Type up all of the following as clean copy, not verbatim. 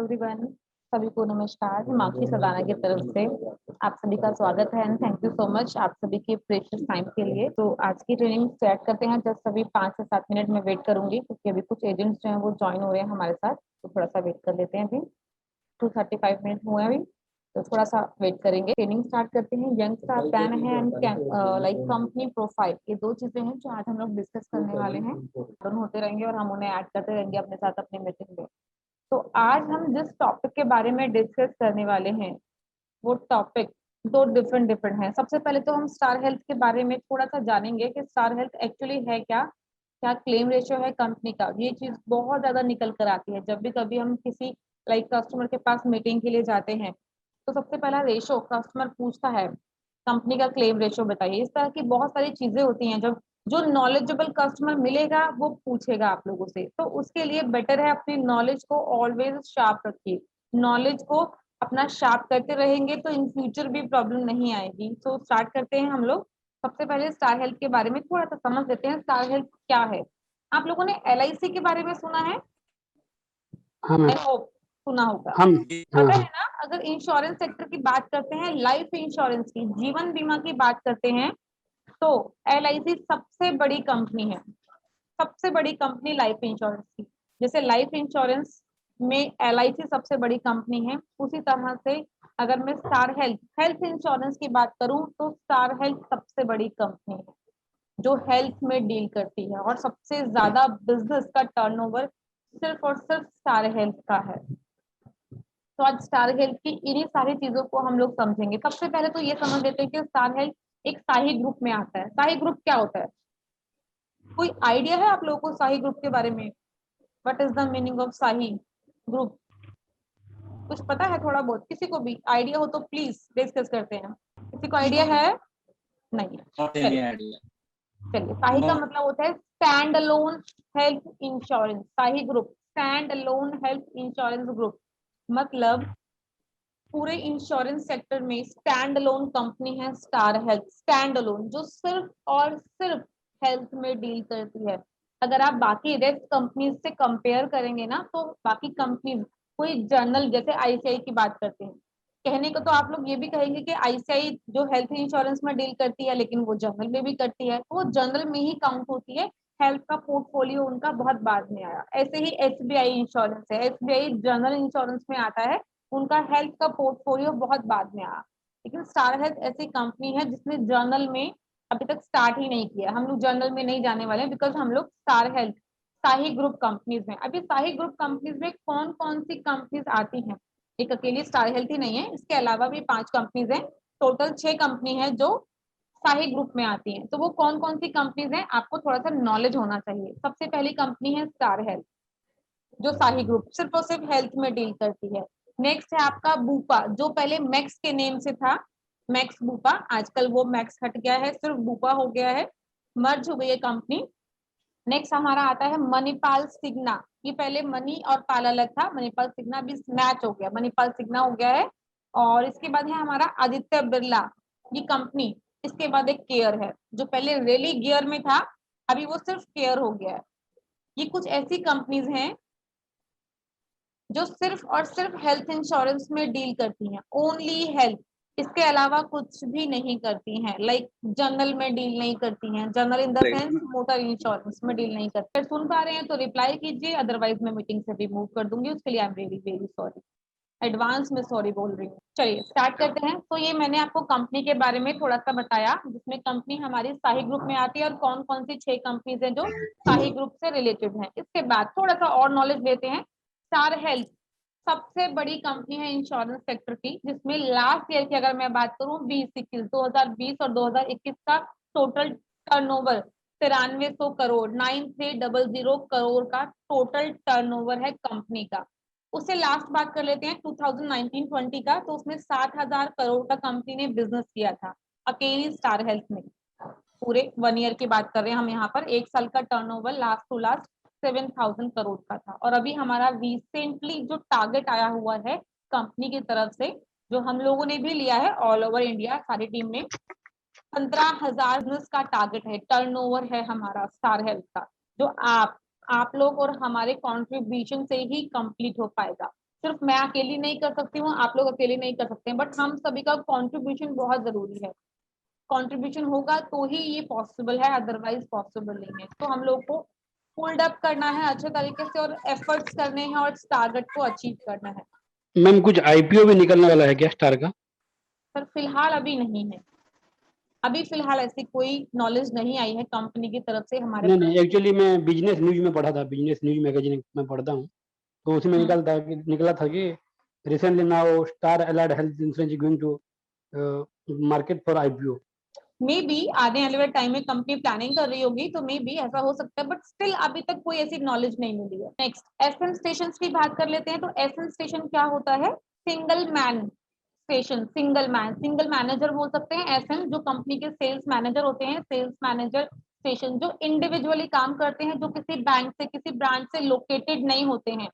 Everyone, सभी को नमस्कार। हिमांशी सदाना की तरफ से आप सभी का स्वागत है and thank you so much आप सभी के प्रेशियस टाइम के लिए। तो आज की ट्रेनिंग स्टार्ट करते हैं। जस्ट अभी 5 से 7 मिनट में वेट करूंगी क्योंकि अभी कुछ एजेंट्स जो हैं वो ज्वाइन हो रहे हैं हमारे साथ, तो थोड़ा सा वेट कर लेते हैं। अभी 2:35 मिनट हुए हैं अभी, तो थोड़ा सा वेट करेंगे। ट्रेनिंग स्टार्ट करते हैं। यंग स्टार प्लान है एंड लाइक कंपनी प्रोफाइल, ये दो चीजें हैं जो आज हम लोग डिस्कस करने वाले हैं। दोनों होते रहेंगे और हम उन्हें ऐड करते रहेंगे अपने साथ अपनी मीटिंग में। तो आज हम जिस टॉपिक के बारे में डिस्कस करने वाले हैं वो टॉपिक दो डिफरेंट हैं। सबसे पहले तो हम स्टार हेल्थ के बारे में थोड़ा सा जानेंगे कि स्टार हेल्थ एक्चुअली है क्या, क्या क्लेम रेशियो है कंपनी का। ये चीज बहुत ज्यादा निकल कर आती है जब भी कभी हम किसी लाइक कस्टमर के पास मीटिंग के लिए जाते हैं। तो सबसे पहला रेशो कस्टमर पूछता है कंपनी का क्लेम रेशियो बताइए। इस तरह की बहुत सारी चीजें होती हैं जब जो नॉलेजेबल कस्टमर मिलेगा वो पूछेगा आप लोगों से। तो उसके लिए बेटर है अपनी नॉलेज को ऑलवेज शार्प रखिए। नॉलेज को अपना शार्प करते रहेंगे तो इन फ्यूचर भी प्रॉब्लम नहीं आएगी। तो स्टार्ट करते हैं हम लोग। सबसे पहले स्टार हेल्थ के बारे में थोड़ा सा समझ लेते हैं। स्टार हेल्थ क्या है? आप लोगों ने LIC के बारे में सुना है? हाँ मैम। आई होप सुना होगा। हम पता है ना, अगर इंश्योरेंस सेक्टर की बात करते हैं, लाइफ इंश्योरेंस की, जीवन बीमा की बात करते हैं, तो LIC सबसे बड़ी कंपनी है। सबसे बड़ी कंपनी लाइफ इंश्योरेंस की। जैसे लाइफ इंश्योरेंस में LIC सबसे बड़ी कंपनी है, उसी तरह से अगर मैं स्टार हेल्थ हेल्थ इंश्योरेंस की बात करूं तो स्टार हेल्थ सबसे बड़ी कंपनी है जो हेल्थ में डील करती है और सबसे ज्यादा बिजनेस का टर्नओवर सिर्फ और सिर्फ स्टार हेल्थ का है। तो आज स्टार हेल्थ की इन्हीं सारी चीजों को हम लोग समझेंगे। सबसे पहले तो ये समझ लेते हैं कि स्टार हेल्थ एक शाही ग्रुप में आता है। शाही ग्रुप क्या होता है? कोई आइडिया है आप लोगों को शाही ग्रुप के बारे में? What is the meaning of shahi group? कुछ पता है थोड़ा बहुत? किसी को भी आइडिया हो तो प्लीज डिस्कस करते हैं। किसी को आइडिया है? नहीं है, चलिए शाही का मतलब होता है स्टैंड अलोन हेल्थ इंश्योरेंस। शाही group stand alone health insurance group मतलब पूरे इंश्योरेंस सेक्टर में स्टैंड अलोन कंपनी है स्टार हेल्थ। स्टैंड अलोन जो सिर्फ और सिर्फ हेल्थ में डील करती है। अगर आप बाकी रेस्ट कंपनीज से कंपेयर करेंगे ना, तो बाकी कंपनीज कोई जनरल जैसे ICI की बात करते हैं, कहने को तो आप लोग ये भी कहेंगे कि ICI जो हेल्थ इंश्योरेंस में डील करती है लेकिन वो जनरल में भी करती है, वो जनरल में ही काउंट होती है। हेल्थ का पोर्टफोलियो उनका बहुत बाद में आया। ऐसे ही SBI इंश्योरेंस है, SBI जनरल इंश्योरेंस में आता है, उनका हेल्थ का पोर्टफोलियो बहुत बाद में आया। लेकिन स्टार हेल्थ ऐसी कंपनी है जिसने जर्नल में अभी तक स्टार्ट ही नहीं किया। हम लोग जर्नल में नहीं जाने वाले बिकॉज हम लोग स्टार हेल्थ शाही ग्रुप कंपनीज में। अभी शाही ग्रुप कंपनीज में कौन कौन सी कंपनीज आती हैं? एक अकेली स्टार हेल्थ ही नहीं है, इसके अलावा भी 5 कंपनीज हैं। टोटल 6 कंपनी है जो शाही ग्रुप में आती हैं। तो वो कौन कौन सी कंपनीज हैं आपको थोड़ा सा नॉलेज होना चाहिए। सबसे पहली कंपनी है स्टार हेल्थ जो शाही ग्रुप सिर्फ और सिर्फ हेल्थ में डील करती है। नेक्स्ट है आपका बूपा जो पहले मैक्स के नेम से था, मैक्स बूपा। आजकल वो मैक्स हट गया है, सिर्फ बूपा हो गया है, मर्ज हो गई है कंपनी। नेक्स्ट हमारा आता है मणिपाल सिग्ना। ये पहले मनी और पाल अलग था, मणिपाल सिग्ना भी मैच हो गया, मणिपाल सिग्ना हो गया है। और इसके बाद है हमारा आदित्य बिरला, ये कंपनी। इसके बाद एक केयर है जो पहले रेली गियर में था, अभी वो सिर्फ केयर हो गया है। ये कुछ ऐसी कंपनीज हैं जो सिर्फ और सिर्फ हेल्थ इंश्योरेंस में डील करती हैं, ओनली हेल्थ। इसके अलावा कुछ भी नहीं करती हैं। लाइक जनरल में डील नहीं करती हैं, general in the sense motor insurance में डील नहीं करती। अगर सुन पा रहे हैं तो रिप्लाई कीजिए, अदरवाइज मैं मीटिंग से भी मूव कर दूंगी। उसके लिए I am very very sorry, advance में सॉरी बोल रही हूँ। चलिए स्टार्ट करते हैं। तो ये मैंने आपको कंपनी के बारे में थोड़ा सा बताया, जिसमें कंपनी हमारी शाही ग्रुप में आती है और कौन कौन सी 6 कंपनीज हैं जो शाही ग्रुप से रिलेटेड हैं। इसके बाद थोड़ा सा और नॉलेज लेते हैं। स्टार हेल्थ सबसे बड़ी कंपनी है इंश्योरेंस सेक्टर की, जिसमें लास्ट ईयर की अगर मैं बात करूं 2020 और 2021 का टोटल टर्नओवर 9300 करोड़ 9300 करोड़ का टोटल टर्नओवर है कंपनी का। उससे लास्ट बात कर लेते हैं 2019-20 का, तो उसमें 60,000 करोड़ का कंपनी ने बिजनेस किया था अकेली स्टार हेल्थ में। पूरे 1 ईयर की बात कर रहे हैं हम यहाँ पर। 1 साल का turnover last to last 7,000 crore का था। और अभी हमारा रिसेंटली जो टारगेट आया हुआ है कंपनी की तरफ से, जो हम लोगों ने भी लिया है ऑल ओवर इंडिया सारी टीम ने, 15,000 बिजनेस का टारगेट है, टर्नओवर है हमारा स्टार हेल्थ का, जो आप लोग और हमारे कंट्रीब्यूशन से ही कंप्लीट हो पाएगा। सिर्फ मैं अकेली नहीं कर सकती हूँ, आप लोग अकेले नहीं कर सकते हैं, बट हम सभी का कंट्रीब्यूशन बहुत जरूरी है। कंट्रीब्यूशन होगा तो ही ये पॉसिबल है, अदरवाइज पॉसिबल नहीं है। तो हम लोग को पुल्ड अप करना है अच्छे तरीके से और एफर्ट्स करने हैं और टारगेट को अचीव करना है। मैम कुछ आईपीओ भी निकलने वाला है क्या स्टार का? पर फिलहाल अभी नहीं है, अभी फिलहाल ऐसी कोई नॉलेज नहीं आई है कंपनी की तरफ से हमारे नहीं पास। नहीं, एक्चुअली मैं बिजनेस न्यूज में पढ़ा था, बिजनेस न्यूज मैगजीन में पढ़ता हूँ, तो उसमें निकला था कि recently now Star Allied Health Insurance going to market for IPO. Maybe आने वाले टाइम में कंपनी प्लानिंग कर रही होगी, तो मे बी ऐसा हो सकता है, बट स्टिल अभी तक कोई ऐसी नॉलेज नहीं मिली है। नेक्स्ट एफएम स्टेशन की बात कर लेते हैं। तो एफएम स्टेशन क्या होता है? Single man station, single manager बोल सकते हैं। एफएम जो कंपनी के सेल्स मैनेजर होते हैं, सेल्स मैनेजर स्टेशन जो इंडिविजुअली काम करते हैं, जो किसी बैंक से किसी ब्रांच से लोकेटेड नहीं होते हैं,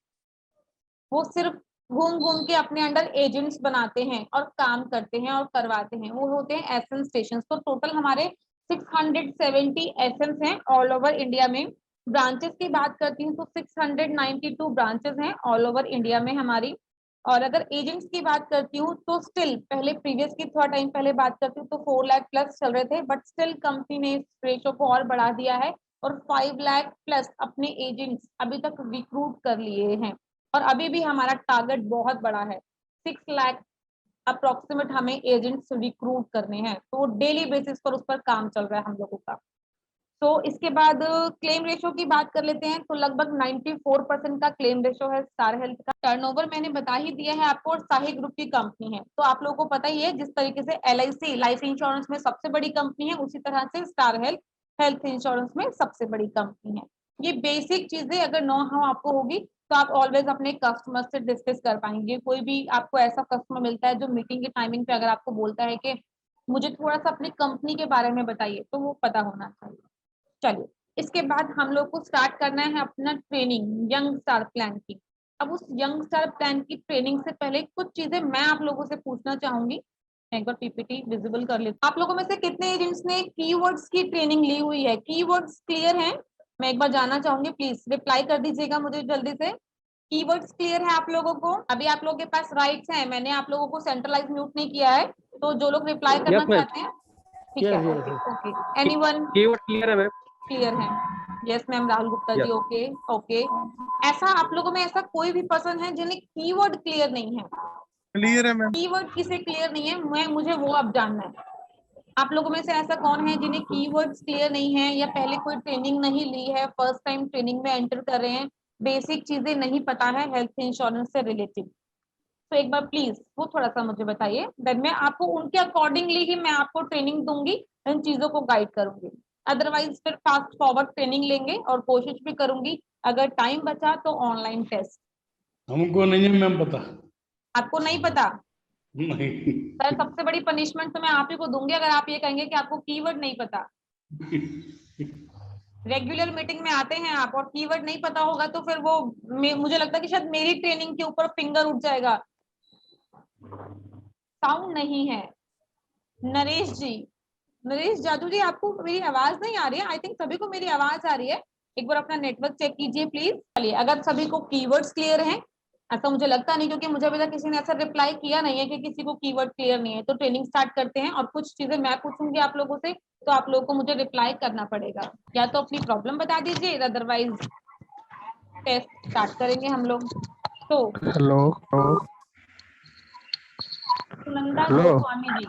वो सिर्फ घूम घूम के अपने अंडर एजेंट्स बनाते हैं और काम करते हैं और करवाते हैं, वो होते हैं एफएम स्टेशन। तो टोटल हमारे 670 एफएम हैं ऑल ओवर इंडिया में। ब्रांचेस की बात करती हूँ तो 692 ब्रांचेस हैं ऑल ओवर इंडिया में हमारी। और अगर एजेंट्स की बात करती हूँ तो स्टिल पहले प्रीवियस की थोड़ा टाइम पहले बात करती हूँ तो 4 लाख प्लस चल रहे थे, बट स्टिल कंपनी ने इस रेशो को और बढ़ा दिया है और 5 लाख प्लस अपने एजेंट्स अभी तक रिक्रूट कर लिए हैं। और अभी भी हमारा टारगेट बहुत बड़ा है, 6 लाख अप्रोक्सीमेट हमें एजेंट्स रिक्रूट करने हैं। तो डेली बेसिस पर उस पर काम चल रहा है हम लोगों का। तो इसके बाद क्लेम रेशो की बात कर लेते हैं। तो लगभग 94% का क्लेम रेशो है स्टार हेल्थ का। टर्नओवर मैंने बता ही दिया है आपको, और साही ग्रुप की कंपनी है तो आप लोगों को पता ही है, जिस तरीके से LIC लाइफ इंश्योरेंस में सबसे बड़ी कंपनी है, उसी तरह से स्टार हेल्थ हेल्थ इंश्योरेंस में सबसे बड़ी कंपनी है। ये बेसिक चीजें अगर नो हाउ आपको होगी तो आप ऑलवेज अपने कस्टमर से डिस्कस कर पाएंगे। कोई भी आपको ऐसा कस्टमर मिलता है जो मीटिंग के टाइमिंग पे अगर आपको बोलता है कि मुझे थोड़ा सा अपनी कंपनी के बारे में बताइए, तो वो पता होना चाहिए। चलिए, इसके बाद हम लोग को स्टार्ट करना है अपना ट्रेनिंग यंग स्टार प्लान की। अब उस यंग स्टार प्लान की ट्रेनिंग से पहले कुछ चीजें मैं आप लोगों से पूछना चाहूंगी। मैं एक बार PPT विजिबल कर लेती हूँ। आप लोगों में से कितने एजेंट्स ने कीवर्ड्स की ट्रेनिंग ली हुई है? कीवर्ड्स क्लियर हैं? मैं एक बार जानना चाहूंगी, प्लीज रिप्लाई कर दीजिएगा मुझे जल्दी से। कीवर्ड्स क्लियर है आप लोगों को? अभी आप लोगों के पास राइट्स हैं, मैंने आप लोगों को सेंट्रलाइज म्यूट नहीं किया है, तो जो लोग रिप्लाई करना यस मैम। चाहते हैं, ठीक है, yes okay yes. Okay. Anyone keyword clear है मैम। क्लियर है? Yes ma'am, Rahul Gupta ji, yes. Okay okay. ऐसा आप लोगों में ऐसा कोई भी पर्सन है जिन्हें कीवर्ड क्लियर नहीं है? क्लियर है मैम। कीवर्ड किसे क्लियर नहीं है, मुझे वो अब जानना है। आप लोगों में से ऐसा कौन है जिन्हें कीवर्ड्स क्लियर नहीं है, या पहले कोई ट्रेनिंग नहीं ली है, फर्स्ट टाइम ट्रेनिंग में एंटर कर रहे हैं, बेसिक चीजें नहीं पता है हेल्थ इंश्योरेंस से रिलेटेड? तो एक बार प्लीज वो थोड़ा सा मुझे बताइए, देन मैं आपको उनके अकॉर्डिंगली ही मैं आपको ट्रेनिंग दूंगी, इन चीजों को गाइड करूंगी। अदरवाइज फिर फास्ट फॉरवर्ड ट्रेनिंग लेंगे और कोशिश भी करूंगी, अगर टाइम बचा तो ऑनलाइन टेस्ट। हमको नहीं है मैम पता। आपको नहीं पता? नहीं। सर सबसे बड़ी पनिशमेंट तो मैं आप ही को दूंगी अगर आप ये कहेंगे कि आपको कीवर्ड नहीं पता। रेगुलर मीटिंग में आते हैं आप और कीवर्ड नहीं पता होगा तो फिर वो मुझे लगता है कि शायद मेरी ट्रेनिंग के ऊपर फिंगर उठ जाएगा। साउंड नहीं है। नरेश जी, नरेश जादू जी, आपको मेरी आवाज नहीं आ रही है? आई थिंक सभी को मेरी आवाज आ रही है। एक बार अपना नेटवर्क चेक कीजिए प्लीज। चलिए, अगर सभी को कीवर्ड्स क्लियर हैं, ऐसा मुझे लगता नहीं क्योंकि मुझे अभी तक किसी ने ऐसा रिप्लाई किया नहीं है कि किसी को कीवर्ड क्लियर नहीं है, तो ट्रेनिंग स्टार्ट करते हैं और कुछ चीजें मैं पूछूंगी आप लोगों से, तो आप लोगों को मुझे रिप्लाई करना पड़ेगा। या तो अपनी प्रॉब्लम बता दीजिए, अदरवाइज टेस्ट स्टार्ट करेंगे हम लोग। तो hello. Sunanda hello. Goswami ji,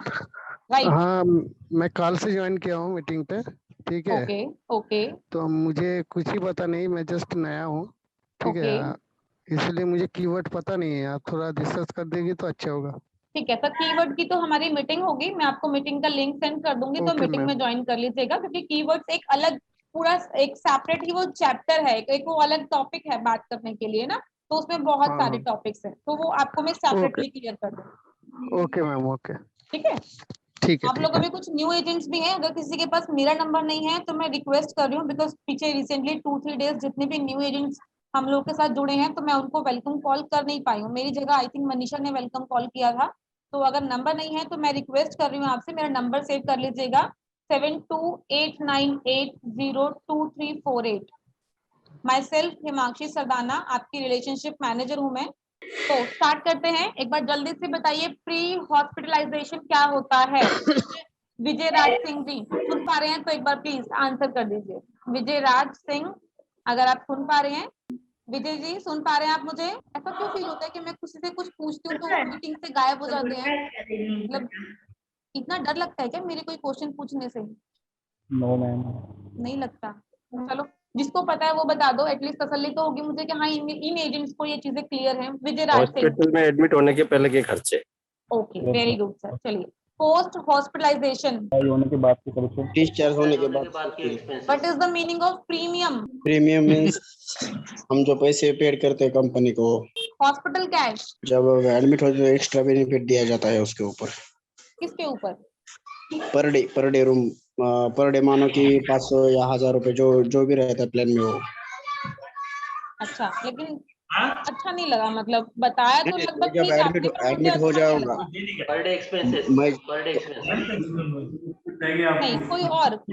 right? हाँ, मैं कल से ज्वाइन किया हूँ मीटिंग पे। ठीक है। ओके ओके तो मुझे कुछ ही पता नहीं, मैं जस्ट नया हूँ। ठीक है। ओके। इसलिए मुझे कीवर्ड पता नहीं है, आप थोड़ा डिस्कस कर देगी तो अच्छा होगा। ठीक है सर, कीवर्ड की तो हमारी मीटिंग होगी, मैं आपको मीटिंग का लिंक सेंड कर दूंगी, तो ओके मीटिंग में मैम। ज्वाइन कर लीजिएगा, क्योंकि कीवर्ड्स एक अलग पूरा एक सेपरेट ही वो चैप्टर है, एक वो अलग टॉपिक है बात करने के लिए ना, तो उसमें बहुत सारे हाँ। टॉपिक्स हैं, तो वो आपको मैं ओके सेपरेटली क्लियर कर दूंगी। Okay ma'am. ओके। ठीक है। ठीक है आप लोगों ठीक है। में कुछ न्यू एजेंट्स भी हैं, अगर किसी के पास मेरा नंबर नहीं है तो मैं रिक्वेस्ट कर रही हूँ, बिकॉज पीछे रिसेंटली 2-3 डेज जितने भी न्यू एजेंट्स हम लोग के साथ जुड़े हैं, तो मैं उनको वेलकम कॉल कर नहीं पाई हूँ। मेरी जगह आई थिंक मनीषा ने वेलकम कॉल किया था। तो अगर नंबर नहीं है तो मैं रिक्वेस्ट कर रही हूँ आपसे, मेरा नंबर सेव कर लीजिएगा, 7289802348। माई सेल्फ हिमांशी सरदाना, आपकी रिलेशनशिप मैनेजर हूँ मैं। तो स्टार्ट करते हैं। एक बार जल्दी से बताइए, प्री हॉस्पिटलाइजेशन क्या होता है? विजय राज सिंह जी सुन पा रहे हैं तो एक बार प्लीज आंसर कर दीजिए। विजय राज सिंह, अगर आप सुन पा रहे हैं। विजय जी सुन पा रहे हैं आप मुझे? ऐसा क्यों फील होता है कि मैं किसी से कुछ पूछती हूँ तो मीटिंग से गायब हो जाते हैं? मतलब इतना डर लगता है क्या मेरे कोई क्वेश्चन पूछने से? No ma'am. नहीं लगता। चलो, जिसको पता है वो बता दो, एटलीस्ट तसल्ली तो होगी मुझे कि हाँ इन एजेंट्स को ये चीजें क्लियर हैं। विजय राज सिंह। हॉस्पिटल में एडमिट होने के पहले के खर्चे। Okay, very good sir. चलिए, पोस्ट हॉस्पिटलाइजेशन, होने के बाद के खर्चे। डिस्चार्ज होने के बाद what is the meaning of premium? Premium means हम जो पैसे पेड करते हैं कंपनी को, हॉस्पिटल कैश जब एडमिट होते हैं एक्स्ट्रा बेनिफिट दिया जाता है उसके ऊपर। किसके ऊपर? Per day room, per day मानो कि 500 या 1000 रुपए जो भी रहता है प्लान में वो। अच्छा, लेकिन अच्छा नहीं लगा, मतलब बताया तो लगभग जब ठीक आपने, पर मुझे एडमिट हो अच्छा नहीं जाऊंगा लगा। पर डे एक्सपेंसेस, मैं पर डे एक्सपेंसेस। नहीं, कोई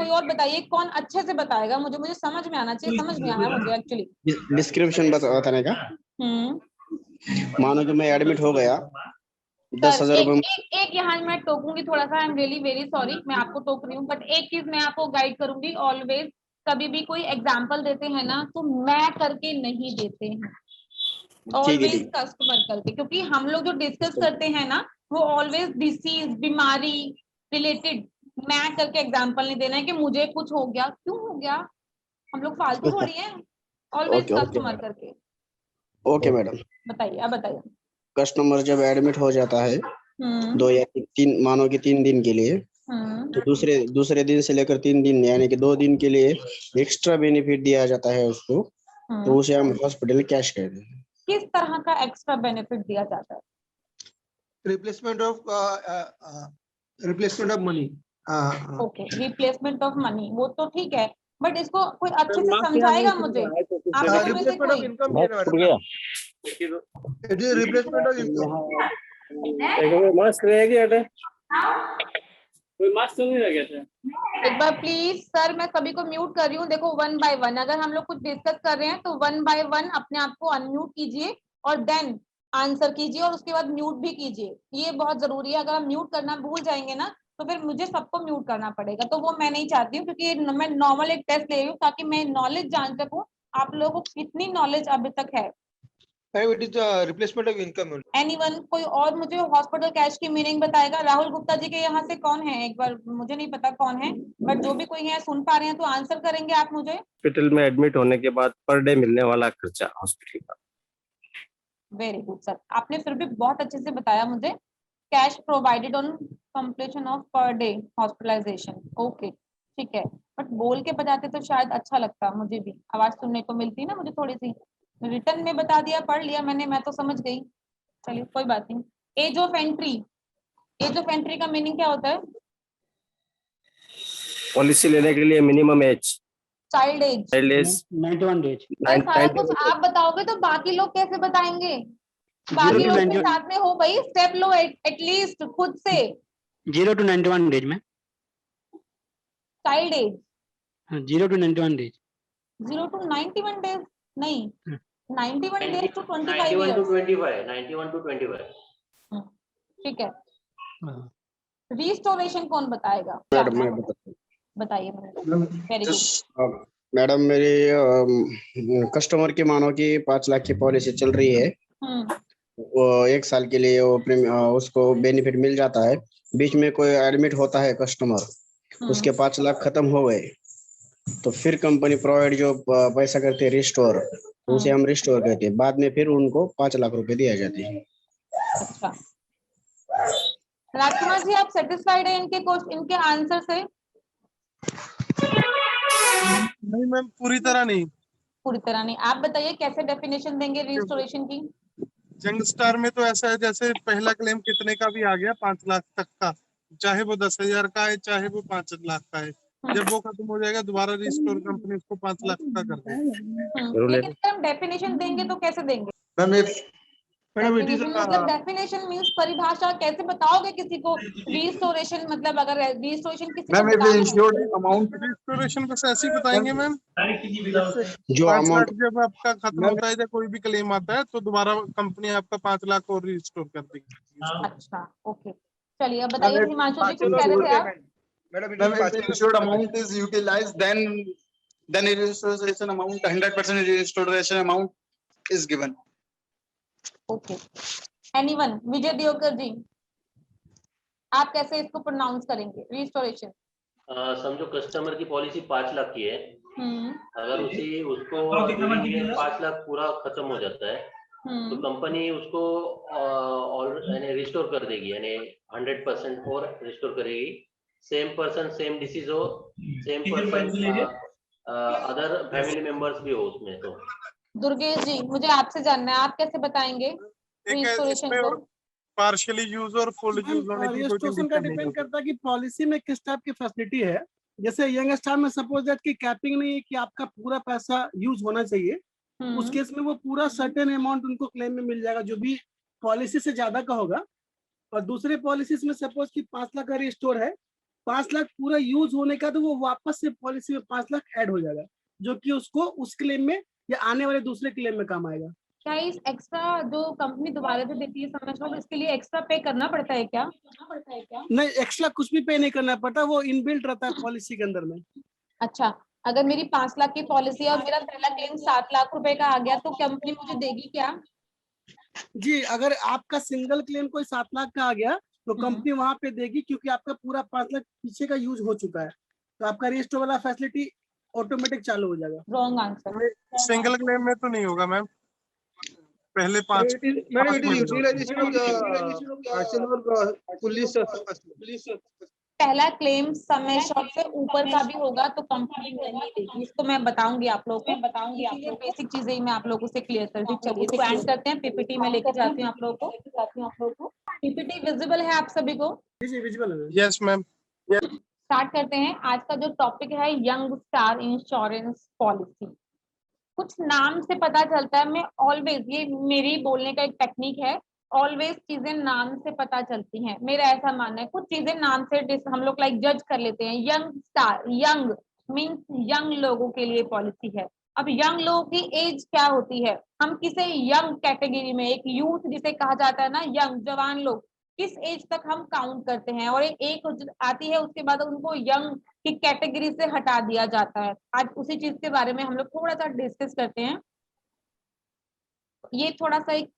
और बताइए, कौन अच्छे से बताएगा? मुझे समझ में आना चाहिए, समझ में आया मुझे एक्चुअली। डिस्क्रिप्शन बताने का। मानो कि मैं एडमिट हो गया, सर 10,000 एक रुपए। एक एक यहाँ मैं टोकूंगी थोड़ा सा, I am really very sorry, मैं आपको टोक रही हूँ, बट एक चीज मैं आपको गाइड करूंगी ऑलवेज। कभी भी कोई एग्जाम्पल देते हैं ना तो मैं करके नहीं देते हैं, ठीक है ऑलवेज ठीक कस्टमर करके, क्योंकि हम लोग जो डिस्कस करते हैं ना वो ऑलवेज डिसीज, बीमारी रिलेटेड, मैं करके एग्जाम्पल नहीं देना है कि मुझे कुछ हो गया, क्यों हो गया, हम लोग फालतू थोड़ी हैं। ऑलवेज ओके ओके कस्टमर करके। Okay madam. बताइए, अब बताइए। कस्टमर जब एडमिट हो जाता है हम्म 2 या 3, मानो कि 3 दिन के लिए, हम्म तो दूसरे दिन से लेकर 3 दिन यानी कि 2 दिन के लिए एक्स्ट्रा बेनिफिट दिया जाता है उसको, तो हम्म उसे हम हॉस्पिटल कैश कहते हैं। किस तरह का एक्स्ट्रा बेनिफिट दिया जाता है? Replacement of money. Okay, replacement of money, वो तो ठीक है, बट इसको कोई अच्छे से समझाएगा मुझे? आप लोगों में से रिप्लेसमेंट ऑफ कोई? इनकम बहुत छूट गया। It is replacement of income. Mask रहेगी अटे कोई मास्क तो नहीं लगे थे। एक बार प्लीज सर, मैं सभी को म्यूट कर रही हूँ। देखो, वन बाय वन अगर हम लोग कुछ डिस्कस कर रहे हैं तो वन बाय वन अपने आप को अनम्यूट कीजिए और देन आंसर कीजिए, और उसके बाद म्यूट भी कीजिए। ये बहुत जरूरी है, अगर हम म्यूट करना भूल जाएंगे ना तो फिर मुझे सबको म्यूट करना पड़ेगा, तो वो मैं नहीं चाहती हूँ, क्योंकि मैं नॉर्मल एक टेस्ट ले रही हूँ ताकि मैं नॉलेज जान सकूँ आप लोगों को कितनी नॉलेज अभी तक है। It is replacement of income. Anyone, कोई और मुझे हॉस्पिटल कैश की मीनिंग बताएगा? राहुल गुप्ता जी के यहाँ से कौन है? एक बार, मुझे नहीं पता कौन है, बट जो भी कोई है सुन पा रहे हैं तो आंसर करेंगे आप मुझे। हॉस्पिटल में एडमिट होने के बाद पर डे मिलने वाला खर्चा हॉस्पिटल का। वेरी गुड सर, आपने फिर भी बहुत अच्छे से बताया मुझे। Cash provided on completion of per day hospitalisation, okay ठीक है, बट बोल के बताते तो शायद अच्छा लगता, मुझे भी आवाज सुनने को मिलती ना मुझे थोड़ी सी। रिटर्न में बता दिया, पढ़ लिया मैंने, मैं तो समझ गई। चलिए कोई बात नहीं। Age of entry, age of entry का मीनिंग क्या होता है? पॉलिसी लेने के लिए minimum age, child age. Child age 91 days. भाई सारा कुछ आप बताओगे तो बाकी लोग कैसे बताएंगे? बाकी लोग के साथ में हो भाई, स्टेप लो एटलीस्ट खुद से। 0 to 91 डेज में। Child age 0 to 91 days. 0 to 91 days नहीं, 91 days to 25 91 to years. 25, 91 to 25। ठीक है, रिस्टोरेशन कौन बताएगा? मैडम मैं बताता बताइए मुझे। Very good. हूँ। मैडम मेरी कस्टमर की मानो कि 5 लाख की पॉलिसी चल रही है, वो 1 साल के लिए वो उसको बेनिफिट मिल जाता है। बीच में कोई एडमिट होता है कस्टमर, उसके 5 लाख खत्म हो गए, तो फिर कंपनी प्रोवाइड जो पैसा करते हैं रिस्टोर, उसे हम रिस्टोर कहते हैं। बाद में फिर उनको 5 लाख रुपए दिया जाते हैं। अच्छा, राजकुमार जी आप सेटिस्फाइड है इनके आंसर से? नहीं मैम, पूरी तरह नहीं। पूरी तरह नहीं। आप बताइए कैसे डेफिनेशन देंगे रिस्टोरेशन की? जंग स्टार में तो ऐसा है जैसे पहला क्लेम कितने का भी आ गया 5 लाख तक का, चाहे वो 10,000 का है चाहे वो 5 लाख का है, जब वो खत्म हो जाएगा दोबारा रिस्टोर कंपनी उसको 5 लाख का कर देगी। लेकिन अगर हम डेफिनेशन देंगे तो कैसे देंगे? मैम Definition मतलब डेफिनेशन मींस परिभाषा, कैसे बताओगे किसी को रिस्टोरेशन मतलब, अगर रिस्टोरेशन किसी को बताना है अमाउंट रिस्टोरेशन बस ऐसे ही बताएंगे मैम। जो 5 लाख अमाउंट जब आपका खत्म होता है या कोई भी क्लेम आता है तो दोबारा कंपनी आपका 5 लाख और रिस्टोर कर देगी। अच्छा ओके, चलिए अब बताइए हिमांशु जी, कुछ कह रहे थे आप? Ma'am, if the insured amount is utilized, then a restoration amount, 100% restoration amount is given. Okay, anyone? Vijay Deokar ji, आप कैसे इसको प्रोनाउंस करेंगे रिस्टोरेशन? समझो कस्टमर की पॉलिसी 5 लाख की है, अगर उसको 5 लाख पूरा खत्म हो जाता है तो कंपनी उसको रिस्टोर कर देगी, यानी 100% और रिस्टोर करेगी। सेम पर्सन, सेम डिसीज हो, same person, other family members भी हो उसमें। तो दुर्गेश जी, मुझे आपसे जानना है, आप कैसे बताएंगे रिस्टोरेशन को? पार्शियली यूज और फुल यूज होने की कोई रिस्टोरेशन का डिपेंड करता है कि पॉलिसी में किस टाइप की फैसिलिटी है। जैसे यंग स्टार में सपोज दैट की कैपिंग नहीं है कि आपका पूरा पैसा यूज होना चाहिए, उस केस में वो पूरा सर्टेन अमाउंट उनको क्लेम में मिल जाएगा जो भी पॉलिसी से ज्यादा का होगा। और दूसरे पॉलिसीज में सपोज कि 5 लाख का रिस्टोर है, 5 लाख पूरा यूज होने का तो वो वापस से पॉलिसी में 5 लाख ऐड हो जाएगा, जो कि उसको उस क्लेम में या आने वाले दूसरे क्लेम में काम आएगा। क्या इस एक्स्ट्रा जो कंपनी दोबारा से देती है समझ लो, इसके लिए एक्स्ट्रा पे करना पड़ता है क्या? नहीं, एक्स्ट्रा कुछ भी पे नहीं करना पड़ता, वो इनबिल्ट रहता है पॉलिसी के अंदर में। अच्छा, अगर मेरी 5 लाख की पॉलिसी है और मेरा पहला क्लेम 7 लाख रुपए का आ गया तो कंपनी मुझे देगी क्या? जी, अगर आपका सिंगल क्लेम कोई 7 लाख का आ गया तो कंपनी वहां पे देगी, क्योंकि आपका पूरा 5 लाख पीछे का यूज हो चुका है, तो आपका रिस्टोर वाला फैसिलिटी ऑटोमेटिक चालू हो जाएगा। Wrong answer. सिंगल क्लेम में तो नहीं होगा मैम, पहले 5 पहला क्लेम समय शॉर्ट से ऊपर का भी होगा तो कंपनी नहीं देगी, इसको मैं बताऊंगी आप लोगों को, बेसिक चीजें ही मैं आप लोगों से क्लियर कर दी। चलिए इसको एंड करते हैं, पीपीटी में लेके जाती हूँ आप लोगों को। पीपीटी विजिबल है आप सभी को? जी विजिबल है। Yes ma'am. स्टार्ट करते हैं। आज का जो टॉपिक है यंग स्टार इंश्योरेंस पॉलिसी। कुछ नाम से पता चलता है, मैं ऑलवेज, ये मेरी बोलने का एक टेक्निक है, ऑलवेज चीजें नाम से पता चलती हैं, मेरा ऐसा मानना है। कुछ चीजें नाम से हम लोग लाइक जज कर लेते हैं। Young star, young means young लोगों के लिए पॉलिसी है। अब यंग लोगों की एज क्या होती है? हम किसे यंग कैटेगरी में, एक यूथ जिसे कहा जाता है ना, यंग जवान लोग, किस एज तक हम काउंट करते हैं? और एक आती है उसके बाद उनको यंग की कैटेगरी से हटा दिया जाता है। आज उसी चीज के बारे में हम लोग थोड़ा सा डिस्कस करते हैं। ये थोड़ा सा एक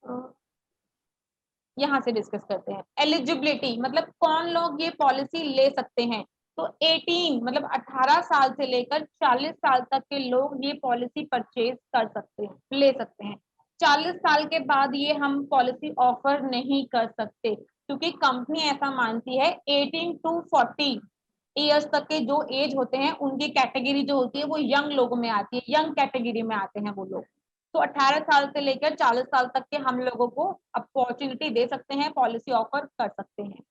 यहाँ से डिस्कस करते हैं। एलिजिबिलिटी मतलब कौन लोग ये पॉलिसी ले सकते हैं? तो 18 मतलब 18 साल से लेकर 40 साल तक के लोग ये पॉलिसी परचेज कर सकते हैं, ले सकते हैं। 40 साल के बाद ये हम पॉलिसी ऑफर नहीं कर सकते, क्योंकि कंपनी ऐसा मानती है 18 to 40 ईयर्स तक के जो एज होते हैं उनकी कैटेगरी जो होती है वो यंग लोगों में आती है, यंग कैटेगरी में आते हैं वो लोग। तो 18 साल से लेकर 40 साल तक के हम लोगों को अपॉर्चुनिटी दे सकते हैं, पॉलिसी ऑफर कर सकते हैं।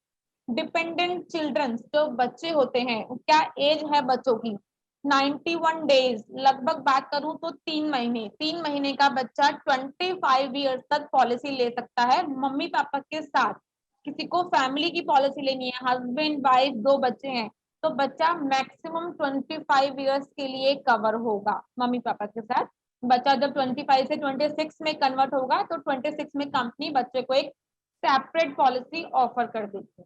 डिपेंडेंट चिल्ड्रन, जो बच्चे होते हैं, क्या एज है बच्चों की? 91 डेज, लगभग बात करूं तो 3 महीने का बच्चा 25 ईयर्स तक पॉलिसी ले सकता है मम्मी पापा के साथ। किसी को फैमिली की पॉलिसी लेनी है, हस्बैंड वाइफ 2 बच्चे हैं, तो बच्चा मैक्सिमम 25 ईयर्स के लिए कवर होगा मम्मी पापा के साथ। बच्चा जब 25 से 26 में कन्वर्ट होगा तो 26 में कंपनी बच्चे को एक सेपरेट पॉलिसी ऑफर कर देती है।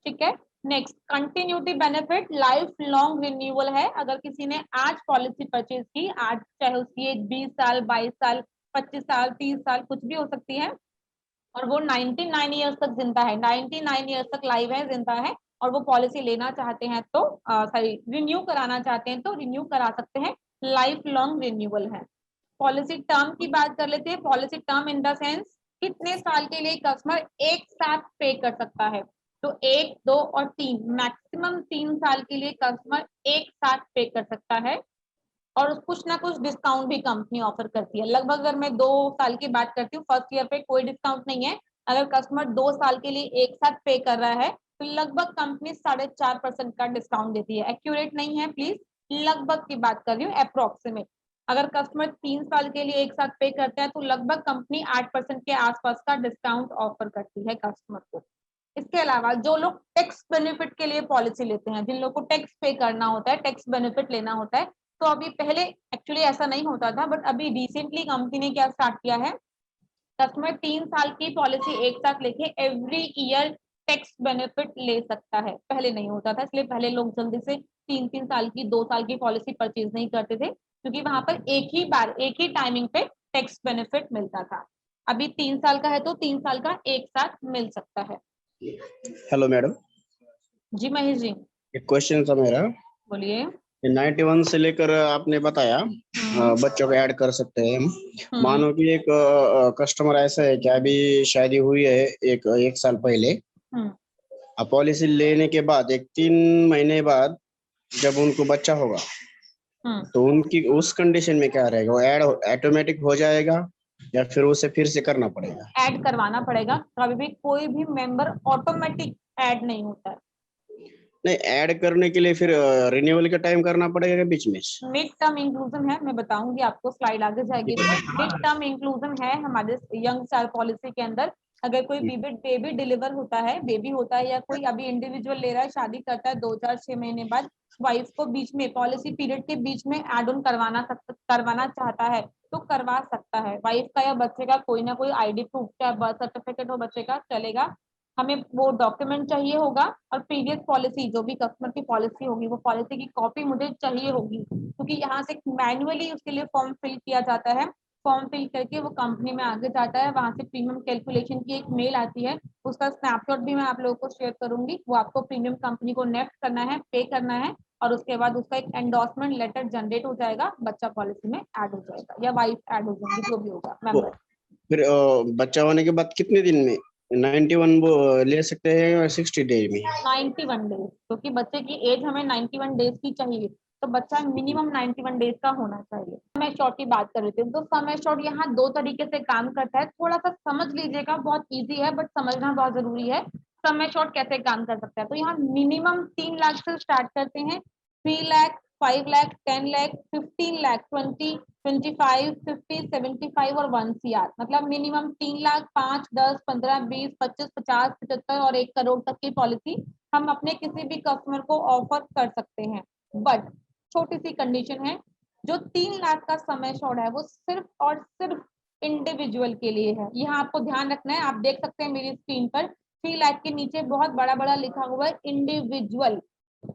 ठीक है। Next, continuity benefit, life long renewal है। अगर किसी ने आज पॉलिसी परचेज की, आज चाहे उसकी एज 20 साल, 22 साल, 25 साल, 30 साल कुछ भी हो सकती है, और वो 99 ईयर्स तक जिंदा है, 99 ईयर्स तक लाइव है, जिंदा है, और वो पॉलिसी लेना चाहते हैं तो रिन्यू कराना चाहते हैं तो रिन्यू करा सकते हैं। लाइफ लॉन्ग रिन्यूअल है। पॉलिसी टर्म की बात कर लेते हैं। Policy term in the sense कितने साल के लिए कस्टमर एक साथ पे कर सकता है? तो 1, 2 और 3, मैक्सिमम 3 साल के लिए कस्टमर एक साथ पे कर सकता है, और कुछ ना कुछ डिस्काउंट भी कंपनी ऑफर करती है। लगभग अगर मैं 2 साल की बात करती हूँ, फर्स्ट ईयर पे कोई डिस्काउंट नहीं है। अगर कस्टमर 2 साल के लिए एक साथ पे कर रहा है तो लगभग कंपनी 4.5% का डिस्काउंट देती है। एक्यूरेट नहीं है प्लीज, लगभग की बात कर रही हूँ, अप्रोक्सीमेट। अगर कस्टमर 3 साल के लिए एक साथ पे करता है तो लगभग कंपनी 8% के आसपास का डिस्काउंट ऑफर करती है कस्टमर को। इसके अलावा जो लोग टैक्स बेनिफिट के लिए पॉलिसी लेते हैं, जिन लोगों को टैक्स पे करना होता है, टैक्स बेनिफिट लेना होता है, तो अभी पहले एक्चुअली ऐसा नहीं होता था, बट अभी रिसेंटली कंपनी ने क्या स्टार्ट किया है, कस्टमर 3 साल की पॉलिसी एक साथ लेके एवरी ईयर टैक्स बेनिफिट ले सकता है। पहले नहीं होता था, इसलिए पहले लोग जल्दी से 3-3 साल की 2 साल की पॉलिसी परचेज नहीं करते थे, क्योंकि वहां पर एक ही बार एक ही टाइमिंग पे टैक्स बेनिफिट मिलता था। अभी 3 साल का है तो 3 साल का एक साथ मिल सकता है। Hello madam. जी महेश जी, एक क्वेश्चन था मेरा। बोलिए। 91 से लेकर आपने बताया बच्चों को ऐड कर सकते हैं हम। मानो कि एक कस्टमर ऐसा है कि अभी शादी हुई है एक साल पहले, अब पॉलिसी लेने के बाद 3 महीने बाद जब उनको बच्चा होगा तो उनकी उस कंडीशन में क्या रहेगा, वो ऐड ऑटोमेटिक हो जाएगा या फिर उसे फिर से करना पड़ेगा? ऐड करवाना पड़ेगा। कभी भी कोई भी मेंबर ऑटोमेटिक ऐड नहीं होता है। नहीं, ऐड करने के लिए फिर रिन्यूअल का टाइम करना पड़ेगा बीच में? मिड टर्म इंक्लूजन है, मैं बताऊंगी आपको, स्लाइड आगे जाएगी तो। मिड टर्म इंक्लूजन है हमारे यंग स्टार पॉलिसी के अंदर। अगर कोई बेबी डिलीवर होता है, बेबी होता है, या कोई अभी इंडिविजुअल ले रहा है, शादी करता है 2, 4, 6 महीने बाद, वाइफ को बीच में पॉलिसी पीरियड के बीच में एड ऑन करवाना चाहता है तो करवा सकता है। वाइफ का या बच्चे का कोई ना कोई आईडी प्रूफ, चाहे बर्थ सर्टिफिकेट हो बच्चे का, चलेगा। हमें वो डॉक्यूमेंट चाहिए होगा और प्रीवियस पॉलिसी, जो भी कस्टमर की पॉलिसी होगी, वो पॉलिसी की कॉपी मुझे चाहिए होगी, क्योंकि यहाँ से मैन्युअली उसके लिए फॉर्म फिल किया जाता है। फॉर्म फिल करके वो कंपनी में आगे जाता है, वहां से प्रीमियम कैलकुलेशन की एक मेल आती है, उसका स्नैपशॉट भी मैं आप लोगों को शेयर करूंगी। वो आपको प्रीमियम कंपनी को नेफ्ट करना है, पे करना है, और उसके बाद उसका एक एंडोर्समेंट लेटर जनरेट हो जाएगा, बच्चा पॉलिसी में ऐड हो जाएगा या वाइफ ऐड हो जाएगी, जो भी होगा मेंबर। फिर बच्चा होने के बाद कितने दिन में 91 वो ले सकते हैं या 60 डेज में? 91 डेज, क्योंकि बच्चे की एज हमें 91 डेज की चाहिए, तो बच्चा मिनिमम 91 डेज का होना चाहिए। समय शॉर्ट की बात कर लेते हैं, तो समय शॉर्ट यहाँ 2 तरीके से काम करता है, थोड़ा सा समझ लीजिएगा, बहुत इजी है बट समझना बहुत जरूरी है। समय शॉर्ट कैसे काम कर सकता है, तो यहाँ मिनिमम 3 लाख से स्टार्ट करते हैं, 3 लाख, 5 लाख, 10 लाख, 15 लाख, 20, 25, 50, 75 और 1 CR, मतलब मिनिमम 3 लाख, 5, 10, 15, 20, 25, 50, 75 और 1 करोड़ तक की पॉलिसी हम अपने किसी भी कस्टमर को ऑफर कर सकते हैं। बट छोटी सी कंडीशन है, जो 3 लाख का समय शॉर्ट है वो सिर्फ और सिर्फ इंडिविजुअल के लिए है। यहाँ आपको ध्यान रखना है, आप देख सकते हैं मेरी स्क्रीन पर 3 लाख के नीचे बहुत बड़ा बड़ा लिखा हुआ है इंडिविजुअल।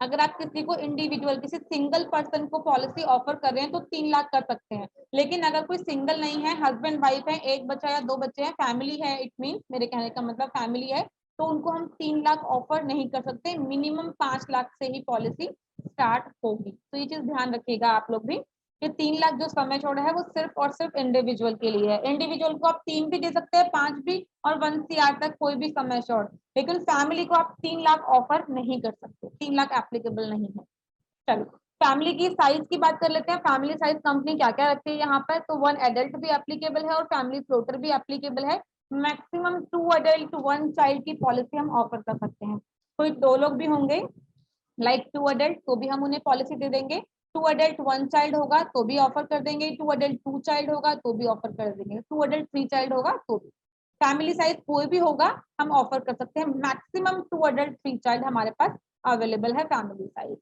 अगर आप किसी को इंडिविजुअल, किसी सिंगल पर्सन को पॉलिसी ऑफर कर रहे हैं तो 3 लाख कर सकते हैं, लेकिन अगर कोई सिंगल नहीं है, हस्बैंड वाइफ है, 1 बच्चा या 2 बच्चे हैं, फैमिली है, इट मीन मेरे कहने का मतलब फैमिली है, तो उनको हम 3 लाख ऑफर नहीं कर सकते, मिनिमम 5 लाख से ही पॉलिसी स्टार्ट होगी। तो ये चीज ध्यान रखिएगा आप लोग भी, कि 3 लाख जो समय छोड़ा है वो सिर्फ और सिर्फ इंडिविजुअल के लिए है। इंडिविजुअल को आप 3 भी दे सकते हैं, 5 भी, और 1 CR तक कोई भी समय शॉर्ट, लेकिन फैमिली को आप 3 लाख ऑफर नहीं कर सकते, 3 लाख एप्लीकेबल नहीं है। चलो फैमिली की साइज की बात कर लेते हैं। फैमिली साइज कंपनी क्या क्या रखती है यहाँ पर, तो 1 एडल्ट भी एप्लीकेबल है और फैमिली फ्लोटर भी एप्लीकेबल है। मैक्सिमम 2 एडल्ट 1 चाइल्ड की पॉलिसी हम ऑफर कर सकते हैं। कोई 2 लोग भी होंगे, लाइक 2 एडल्ट, तो भी हम उन्हें पॉलिसी दे देंगे। 2 एडल्ट 1 चाइल्ड होगा तो भी ऑफर कर देंगे, 2 एडल्ट 2 चाइल्ड होगा तो भी ऑफर कर देंगे, 2 एडल्ट 3 चाइल्ड होगा तो भी। फैमिली साइज कोई भी होगा हम ऑफर कर सकते हैं, मैक्सिमम 2 एडल्ट 3 चाइल्ड हमारे पास अवेलेबल है फैमिली साइज।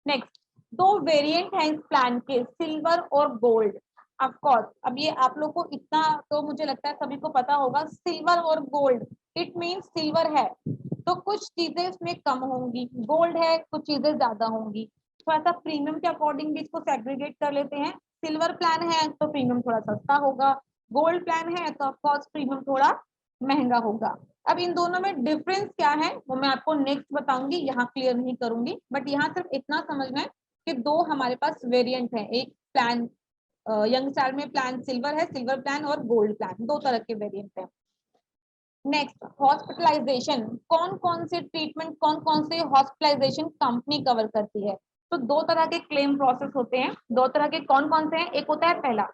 नेक्स्ट, 2 वेरिएंट हैं इस प्लान के, सिल्वर और गोल्ड। ऑफ कोर्स अब ये आप लोग को इतना तो मुझे लगता है सभी को पता होगा, सिल्वर और गोल्ड, इट मींस सिल्वर है तो कुछ चीजें इसमें कम होंगी, गोल्ड है कुछ चीजें ज्यादा होंगी। थोड़ा सा प्रीमियम के अकॉर्डिंग भी इसको सेग्रीगेट कर लेते हैं। सिल्वर प्लान है तो प्रीमियम थोड़ा सस्ता होगा, गोल्ड प्लान है तो ऑफकोर्स प्रीमियम थोड़ा महंगा होगा। अब इन दोनों में डिफरेंस क्या है वो मैं आपको नेक्स्ट बताऊंगी, यहाँ क्लियर नहीं करूंगी, बट यहाँ सिर्फ इतना समझना है कि 2 हमारे पास वेरिएंट है। एक प्लान यंग स्टार में प्लान सिल्वर है, सिल्वर प्लान, और गोल्ड प्लान, 2 तरह के वेरिएंट है। नेक्स्ट, हॉस्पिटलाइजेशन, कौन कौन से ट्रीटमेंट, कौन कौन से हॉस्पिटलाइजेशन कंपनी कवर करती है। तो 2 तरह के क्लेम प्रोसेस होते हैं, 2 तरह के कौन कौन से हैं। एक होता है पहला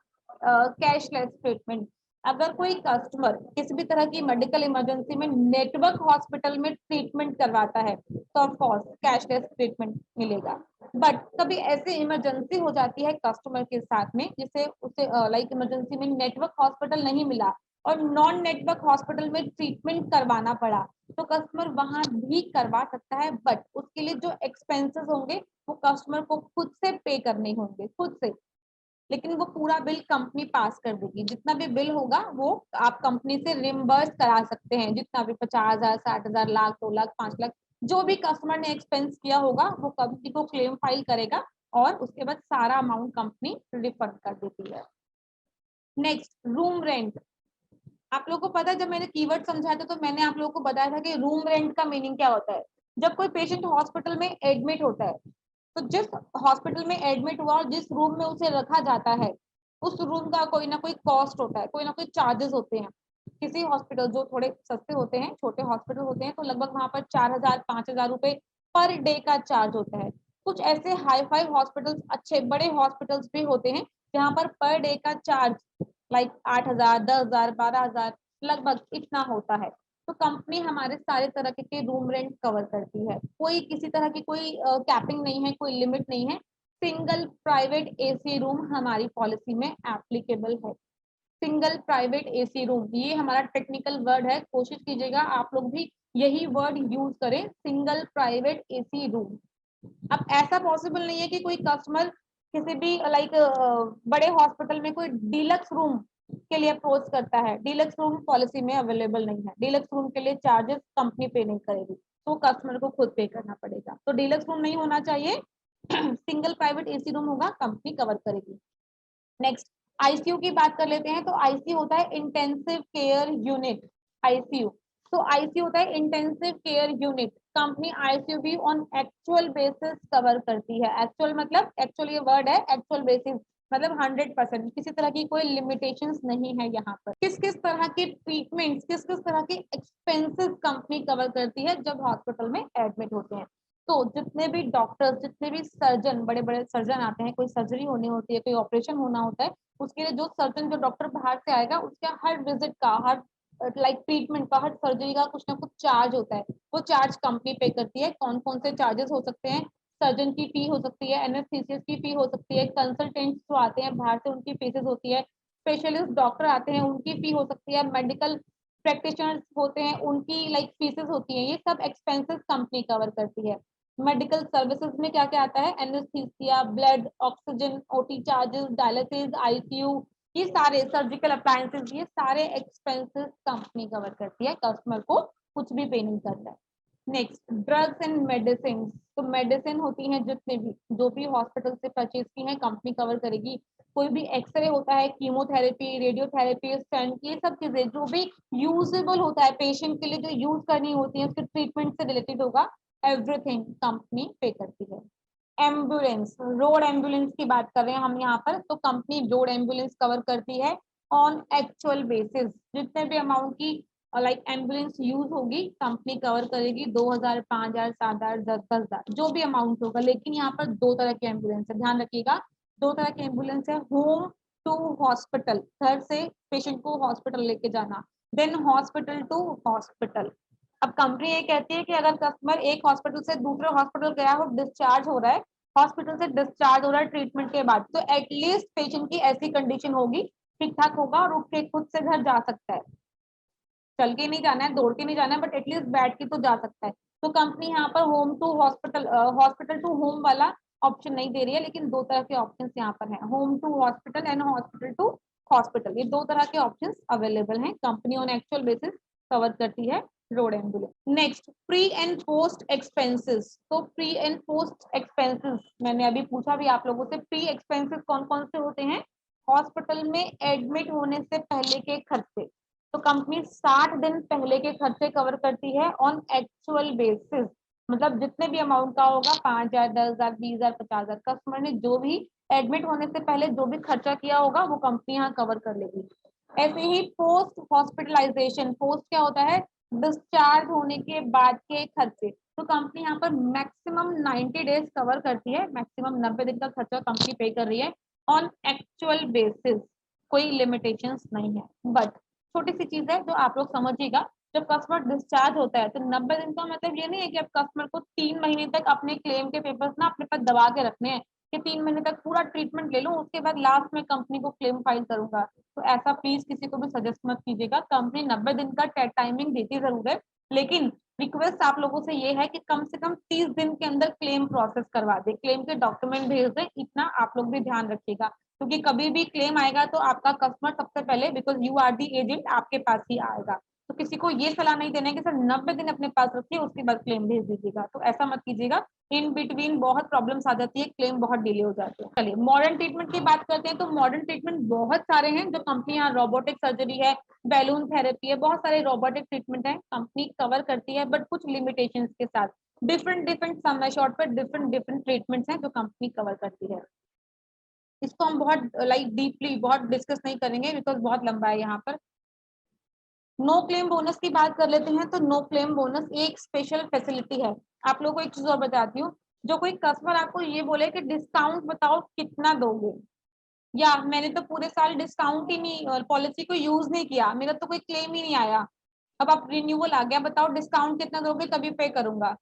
कैशलेस ट्रीटमेंट, अगर कोई कस्टमर किसी भी तरह की मेडिकल इमरजेंसी में नेटवर्क हॉस्पिटल में ट्रीटमेंट करवाता है तो ऑफ कोर्स कैशलेस ट्रीटमेंट मिलेगा। बट कभी ऐसी इमरजेंसी हो जाती है कस्टमर के साथ में जिसे उसे लाइक इमरजेंसी में नेटवर्क हॉस्पिटल नहीं मिला और नॉन नेटवर्क हॉस्पिटल में ट्रीटमेंट करवाना पड़ा, तो कस्टमर वहां भी करवा सकता है, बट उसके लिए जो एक्सपेंसेस होंगे वो कस्टमर को खुद से पे करने होंगे, खुद से। लेकिन वो पूरा बिल कंपनी पास कर देगी, जितना भी बिल होगा वो आप कंपनी से रिम्बर्स करा सकते हैं, जितना भी 50,000, 60,000, लाख, 2 लाख, 5 लाख, जो भी कस्टमर ने एक्सपेंस किया होगा वो कंपनी को क्लेम फाइल करेगा और उसके बाद सारा अमाउंट कंपनी रिफंड कर देती है। Next, room rent. आप लोगों को पता है, जब मैंने कीवर्ड समझाया था तो मैंने आप लोगों को बताया था कि रूम रेंट का मीनिंग क्या होता है। जब कोई पेशेंट हॉस्पिटल में एडमिट होता है तो जिस हॉस्पिटल में एडमिट हुआ और जिस रूम में उसे रखा जाता है उस रूम का कोई ना कोई कॉस्ट होता है, कोई ना कोई चार्जेस होते हैं। किसी हॉस्पिटल जो थोड़े सस्ते होते हैं, छोटे हॉस्पिटल होते हैं, तो लगभग वहां पर 4,000 5,000 रुपए पर डे का चार्ज होता है। कुछ ऐसे हाई फाई हॉस्पिटल्स, अच्छे बड़े हॉस्पिटल्स भी होते हैं जहाँ पर डे का चार्ज लाइक 8,000, 10,000, 12,000 लगभग इतना होता है। तो कंपनी हमारे सारे तरह के रूम रेंट कवर करती है, कोई किसी तरह की कोई कैपिंग नहीं है, कोई लिमिट नहीं है। सिंगल प्राइवेट एसी रूम हमारी पॉलिसी में एप्लीकेबल है। सिंगल प्राइवेट एसी रूम, ये हमारा टेक्निकल वर्ड है, कोशिश कीजिएगा आप लोग भी यही वर्ड यूज करें, सिंगल प्राइवेट एसी रूम। अब ऐसा पॉसिबल नहीं है कि कोई कस्टमर किसी भी लाइक बड़े हॉस्पिटल में कोई डीलक्स रूम के लिए अप्रोच करता है। डीलक्स रूम पॉलिसी में अवेलेबल नहीं है, डीलक्स रूम के लिए चार्जेस कंपनी पे नहीं करेगी, तो कस्टमर को खुद पे करना पड़ेगा। तो डीलक्स रूम नहीं होना चाहिए, सिंगल प्राइवेट एसी रूम होगा, कंपनी कवर करेगी। नेक्स्ट, आईसीयू की बात कर लेते हैं। तो आईसीयू होता है इंटेंसिव केयर यूनिट, आईसीयू। तो आईसीयू होता है intensive care unit. Company ICU भी ऑन एक्चुअल बेसिस कवर करती है। एक्चुअल मतलब, एक्चुअल ये वर्ड है, एक्चुअल बेसिस मतलब 100%, किसी तरह की कोई लिमिटेशंस नहीं है यहाँ पर। किस किस तरह की ट्रीटमेंट्स, किस किस तरह के एक्सपेंसेस कंपनी कवर करती है जब हॉस्पिटल में एडमिट होते हैं। तो जितने भी डॉक्टर्स, जितने भी सर्जन, बड़े बड़े सर्जन आते हैं, कोई सर्जरी होनी होती है, कोई ऑपरेशन होना होता है, उसके लिए जो सर्जन, जो डॉक्टर बाहर से आएगा, उसका हर विजिट का, हर लाइक ट्रीटमेंट का, हर सर्जरी का कुछ ना कुछ चार्ज होता है। वो चार्ज कंपनी पे करती है। कौन कौन से चार्जेस हो सकते हैं? सर्जन की फी हो सकती है, एनेस्थीसिस्ट की फी हो सकती है, कंसल्टेंट्स जो आते हैं बाहर से उनकी फीसेस होती है, स्पेशलिस्ट डॉक्टर आते हैं उनकी फी हो सकती है, मेडिकल प्रैक्टिशनर्स होते हैं उनकी लाइक फीसेस होती है। ये सब एक्सपेंसेस कंपनी कवर करती है। मेडिकल सर्विसेज में क्या क्या आता है? Anaesthesia, blood, oxygen, OT charges, dialysis, ICU, ये सारे सर्जिकल अप्लायंसेस, ये सारे एक्सपेंसेस कंपनी कवर करती है, कस्टमर को कुछ भी पे नहीं करता है। Next, drugs and medicine. तो मेडिसिन होती हैं जितने भी, जो भी हॉस्पिटल से परचेज की हैं, कंपनी कवर करेगी। कोई भी एक्सरे होता है, कीमोथेरेपी, रेडियोथेरेपी, स्टेंट, ये सब चीजें जो भी यूजेबल होता है पेशेंट के लिए, जो यूज करनी होती है, उसके ट्रीटमेंट से रिलेटेड होगा, एवरीथिंग कंपनी पे करती है। एम्बुलेंस, रोड एम्बुलेंस की बात कर रहे हैं हम यहाँ पर, तो कंपनी रोड एम्बुलेंस कवर करती है ऑन एक्चुअल बेसिस। जितने भी अमाउंट की लाइक एम्बुलेंस यूज होगी, कंपनी कवर करेगी। 2,000, 5,000, 7,000, 10,000, जो भी अमाउंट होगा। लेकिन यहाँ पर दो तरह की एम्बुलेंस है, ध्यान रखिएगा, दो तरह की एम्बुलेंस है। होम टू हॉस्पिटल, घर से पेशेंट को हॉस्पिटल लेके जाना, देन हॉस्पिटल टू हॉस्पिटल। अब कंपनी ये कहती है कि अगर कस्टमर एक हॉस्पिटल से दूसरे हॉस्पिटल गया हो, डिस्चार्ज हो रहा है, हॉस्पिटल से डिस्चार्ज हो रहा है ट्रीटमेंट के बाद, तो एटलीस्ट पेशेंट की ऐसी कंडीशन होगी, ठीक ठाक होगा और उठ के खुद से घर जा सकता है। चल के नहीं जाना है, दौड़ के नहीं जाना है, बट एटलीस्ट बैठ के तो जा सकता है। तो कंपनी यहाँ पर home to hospital, hospital to home वाला ऑप्शन नहीं दे रही है, लेकिन दो तरह के ऑप्शन यहाँ पर है, home to hospital and hospital to hospital. ये दो तरह के ऑप्शन अवेलेबल हैं। Company on actual basis cover करती है road ambulance. Next, pre and post expenses. तो प्री एंड पोस्ट एक्सपेंसेस मैंने अभी पूछा भी आप लोगों से, प्री एक्सपेंसेस कौन कौन से होते हैं? हॉस्पिटल में एडमिट होने से पहले के खर्चे। तो कंपनी 60 दिन पहले के खर्चे कवर करती है ऑन एक्चुअल बेसिस, मतलब जितने भी अमाउंट का होगा, 5,000, 10,000, 20,000, 50,000, कस्टमर ने जो भी एडमिट होने से पहले जो भी खर्चा किया होगा वो कंपनी यहाँ कवर कर लेगी। ऐसे ही पोस्ट हॉस्पिटलाइजेशन, पोस्ट क्या होता है? डिस्चार्ज होने के बाद के खर्चे। तो कंपनी यहाँ पर मैक्सिमम 90 डेज कवर करती है, मैक्सिमम 90 दिन का खर्चा कंपनी पे कर रही है ऑन एक्चुअल बेसिस। कोई लिमिटेशंस नहीं है। बट छोटी सी चीज है जो आप लोग समझिएगा, जब कस्टमर डिस्चार्ज होता है तो 90 दिन का मतलब ये नहीं है कि आप कस्टमर को 3 महीने तक अपने क्लेम के पेपर्स ना अपने पास दबा के रखने हैं कि 3 महीने तक पूरा ट्रीटमेंट ले लूं, उसके बाद लास्ट में कंपनी को क्लेम फाइल करूंगा। तो ऐसा प्लीज किसी को भी सजेस्ट मत कीजिएगा। कंपनी 90 दिन का टाइमिंग देती जरूर है, लेकिन रिक्वेस्ट आप लोगों से ये है कि कम से कम 30 दिन के अंदर क्लेम प्रोसेस करवा दे, क्लेम के डॉक्यूमेंट भेज दे। इतना आप लोग भी ध्यान रखिएगा, क्योंकि कभी भी क्लेम आएगा तो आपका कस्टमर सबसे पहले, because you are the agent, आपके पास ही आएगा। तो किसी को ये सलाह नहीं देना है कि सर 90 दिन अपने पास रखिए उसके बाद क्लेम भेज दीजिएगा, तो ऐसा मत कीजिएगा। इन बिटवीन बहुत प्रॉब्लम्स आ जाती है, क्लेम बहुत डिले हो जाते हैं। चलिए मॉडर्न ट्रीटमेंट की बात करते हैं। तो मॉडर्न ट्रीटमेंट बहुत सारे हैं जो कंपनी, यहाँ रोबोटिक सर्जरी है, बैलून थेरेपी है, बहुत सारे रोबोटिक ट्रीटमेंट है कंपनी कवर करती है, बट कुछ लिमिटेशंस के साथ। डिफरेंट सम एश्योर्ड पर डिफरेंट ट्रीटमेंट्स हैं जो कंपनी कवर करती है। इसको हम बहुत डीपली बहुत डिस्कस नहीं करेंगे बिकॉज बहुत लंबा है यहाँ पर। नो क्लेम बोनस की बात कर लेते हैं। तो नो क्लेम बोनस एक स्पेशल फैसिलिटी है। आप लोगों को एक चीज और बताती हूँ, जो कोई कस्टमर आपको ये बोले कि डिस्काउंट बताओ कितना दोगे, या मैंने तो पूरे साल डिस्काउंट ही नहीं, पॉलिसी को यूज नहीं किया, मेरा तो कोई क्लेम ही नहीं आया, अब आप रिन्यूअल आ गया, बताओ डिस्काउंट कितना दोगे तभी पे करूंगा।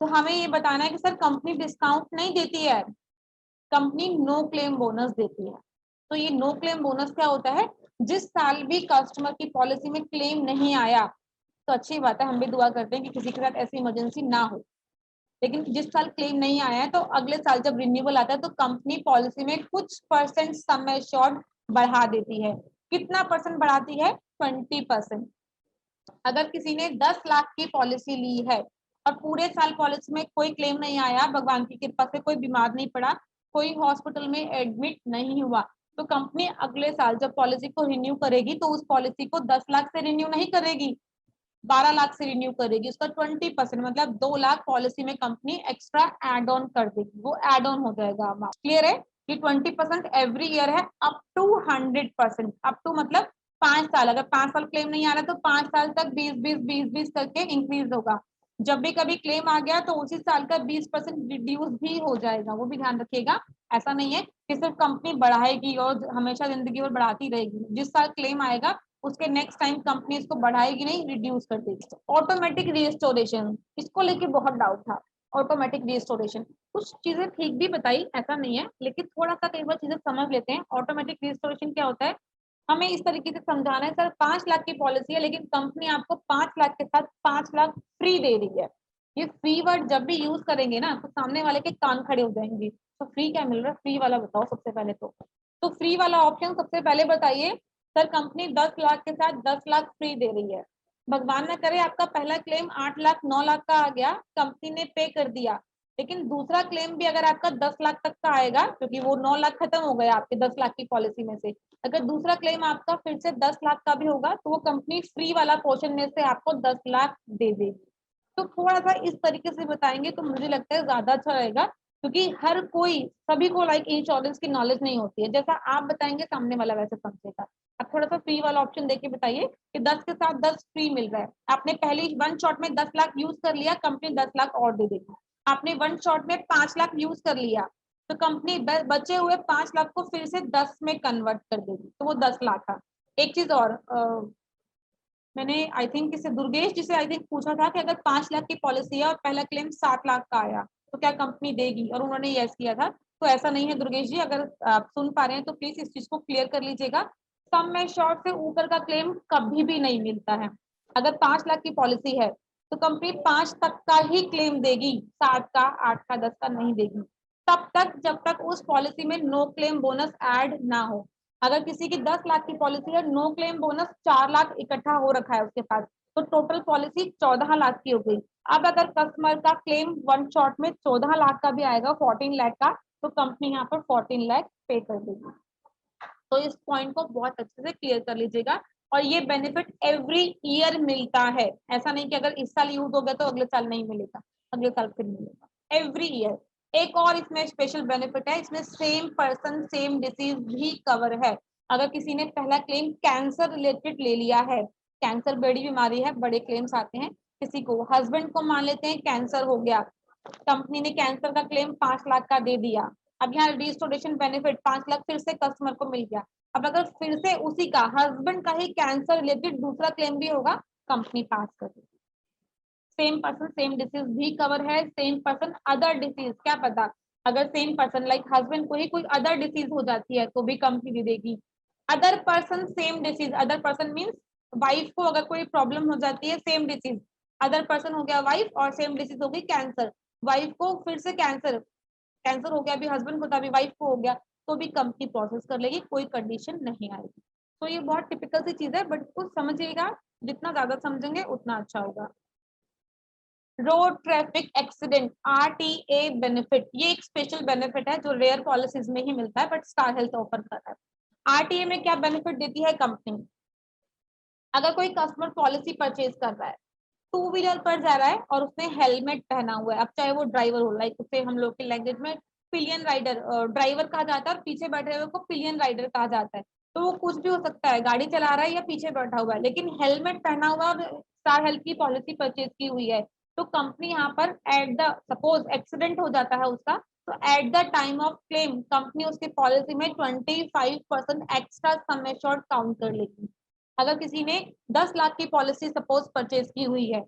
तो हमें ये बताना है कि सर कंपनी डिस्काउंट नहीं देती है, कंपनी नो क्लेम बोनस देती है। तो ये नो क्लेम बोनस क्या होता है, जिस साल भी कस्टमर की पॉलिसी में क्लेम नहीं आया, तो अच्छी बात है, हम भी दुआ करते हैं कि किसी के साथ ऐसी इमरजेंसी ना हो, लेकिन जिस साल क्लेम नहीं आया है तो अगले साल जब रिन्यूअल आता है तो कंपनी पॉलिसी में कुछ परसेंट सम एश्योर्ड बढ़ा देती है। कितना परसेंट बढ़ाती है? 20%। अगर किसी ने 10 लाख की पॉलिसी ली है और पूरे साल पॉलिसी में कोई क्लेम नहीं आया, भगवान की कृपा से कोई बीमार नहीं पड़ा, कोई हॉस्पिटल में एडमिट नहीं हुआ, तो कंपनी अगले साल जब पॉलिसी को रिन्यू करेगी तो उस पॉलिसी को 10 लाख से रिन्यू नहीं करेगी, 12 लाख से रिन्यू करेगी। उसका 20% मतलब 2 लाख पॉलिसी में कंपनी एक्स्ट्रा एड ऑन कर देगी, वो एड ऑन हो जाएगा अमाउंट। क्लियर है कि 20% एवरी ईयर है अप टू 100%। अप टू मतलब 5 साल, अगर 5 साल क्लेम नहीं आ रहा तो 5 साल तक 20-20 करके इंक्रीज होगा। जब भी कभी क्लेम आ गया तो उसी साल का 20% रिड्यूस भी हो जाएगा, वो भी ध्यान रखिएगा। ऐसा नहीं है कि सिर्फ कंपनी बढ़ाएगी और हमेशा जिंदगी भर बढ़ाती रहेगी, जिस साल क्लेम आएगा उसके नेक्स्ट टाइम कंपनी इसको बढ़ाएगी नहीं, रिड्यूस कर देगी। ऑटोमेटिक रिस्टोरेशन, इसको लेके बहुत डाउट था। ऑटोमेटिक रिस्टोरेशन कुछ चीजें ठीक भी बताई, ऐसा नहीं है, लेकिन थोड़ा सा कई बार चीजें समझ लेते हैं। ऑटोमेटिक रिस्टोरेशन क्या होता है, हमें इस तरीके से समझाना है, सर 5 लाख की पॉलिसी है लेकिन कंपनी आपको 5 लाख के साथ 5 लाख फ्री दे रही है। ये फ्री वर्ड जब भी यूज करेंगे ना तो सामने वाले के कान खड़े हो जाएंगे। तो फ्री क्या मिल रहा है, फ्री वाला बताओ सबसे पहले। तो फ्री वाला ऑप्शन सबसे पहले बताइए। सर कंपनी 10 लाख के साथ 10 लाख फ्री दे रही है। भगवान ना करे आपका पहला क्लेम 8 लाख 9 लाख का आ गया, कंपनी ने पे कर दिया, लेकिन दूसरा क्लेम भी अगर आपका 10 लाख तक का आएगा, क्योंकि वो 9 लाख खत्म हो गया आपके 10 लाख की पॉलिसी में से, अगर दूसरा क्लेम आपका फिर से 10 लाख का भी होगा तो वो कंपनी फ्री वाला पोर्शन में से आपको 10 लाख दे देगी। तो थोड़ा सा इस तरीके से बताएंगे तो मुझे लगता है ज्यादा अच्छा रहेगा, क्योंकि हर कोई, सभी को इंश्योरेंस की नॉलेज नहीं होती है। जैसा आप बताएंगे सामने वाला वैसे समझेगा। अब थोड़ा सा फ्री वाला ऑप्शन देके बताइए कि 10 के साथ 10 फ्री मिल रहा है। आपने पहले वन शॉट में 10 लाख यूज कर लिया, कंपनी 10 लाख और दे देगी। आपने वन शॉट में 5 लाख यूज कर लिया तो कंपनी बचे हुए 5 लाख को फिर से 10 में कन्वर्ट कर देगी, तो वो 10 लाख का। एक चीज और, मैंने आई थिंक किसी दुर्गेश जी से आई थिंक पूछा था कि अगर 5 लाख की पॉलिसी है और पहला क्लेम 7 लाख का आया तो क्या कंपनी देगी, और उन्होंने यस किया था। तो ऐसा नहीं है दुर्गेश जी, अगर आप सुन पा रहे हैं तो प्लीज इस चीज को क्लियर कर लीजिएगा। सम एश्योर्ड से ऊपर का क्लेम कभी भी नहीं मिलता है। अगर 5 लाख की पॉलिसी है तो कंपनी 5 तक का ही क्लेम देगी, 7 का, 8 का, 10 का नहीं देगी तब तक जब तक उस पॉलिसी में नो क्लेम बोनस ऐड ना हो। अगर किसी की 10 लाख की पॉलिसी है, नो क्लेम बोनस 4 लाख इकट्ठा हो रखा है उसके पास, तो टोटल पॉलिसी 14 लाख की हो गई। अब अगर कस्टमर का क्लेम वन शॉट में 14 लाख का भी आएगा, 14 लाख का, तो कंपनी यहाँ पर 14 लाख पे कर देगी। तो इस पॉइंट को बहुत अच्छे से क्लियर कर लीजिएगा। और ये बेनिफिट एवरी ईयर मिलता है, ऐसा नहीं कि अगर इस साल यूज हो गया तो अगले साल नहीं मिलेगा, अगले साल फिर मिलेगा, एवरी ईयर। एक और इसमें स्पेशल बेनिफिट है, इसमें सेम पर्सन सेम डिसीज भी कवर है। अगर किसी ने पहला क्लेम कैंसर रिलेटेड ले लिया है, कैंसर बड़ी बीमारी है, बड़े क्लेम्स आते हैं, किसी को हस्बैंड को मान लेते हैं कैंसर हो गया, कंपनी ने कैंसर का क्लेम 5 लाख का दे दिया, अब यहाँ रिस्टोरेशन बेनिफिट 5 लाख फिर से कस्टमर को मिल गया। अब अगर फिर से उसी का हस्बैंड का ही कैंसर रिलेटेड दूसरा क्लेम भी होगा, कंपनी पास कर देगी। सेम पर्सन सेम डिसीज भी कवर है, सेम पर्सन अदर डिसीज, क्या पता अगर सेम पर्सन लाइक हस्बैंड को ही कोई अदर डिसीज हो जाती है तो भी कंपनी दे देगी। Other person same disease, other person means wife को अगर कोई प्रॉब्लम हो जाती है सेम डिसीज, अदर पर्सन हो गया वाइफ और सेम डिसीज हो गई कैंसर, वाइफ को फिर से कैंसर हो गया, अभी हस्बैंड को था अभी वाइफ को हो गया, तो भी कंपनी प्रोसेस कर लेगी, कोई कंडीशन नहीं आएगी। तो ये बहुत टिपिकल सी चीज है, बट कुछ समझिएगा, जितना ज्यादा समझेंगे उतना अच्छा होगा। Road traffic accident RTA benefit, ये एक स्पेशल बेनिफिट है जो रेयर पॉलिसीज में ही मिलता है, बट स्टार हेल्थ ऑफर कर रहा है। RTA में क्या बेनिफिट देती है कंपनी? अगर कोई कस्टमर पॉलिसी परचेज कर रहा है, टू व्हीलर पर जा रहा है और उसने हेलमेट पहना हुआ है, अब चाहे वो ड्राइवर हो, लाइक उसे हम लोग की लैंग्वेज में पिलियन राइडर ड्राइवर कहा जाता है और पीछे बैठे हुए को पिलियन राइडर कहा जाता है, तो वो कुछ भी हो सकता है, गाड़ी चला रहा है या पीछे बैठा हुआ है, लेकिन हेलमेट पहना हुआ और स्टार हेल्थ की पॉलिसी परचेज की हुई है, तो कंपनी यहाँ पर एट द सपोज एक्सीडेंट हो जाता है उसका, तो at the time of claim company उसकी पॉलिसी में 25% एक्स्ट्रा सम एश्योर्ड काउंट कर लेगी। अगर किसी ने 10 लाख की पॉलिसी सपोज परचेज की हुई है,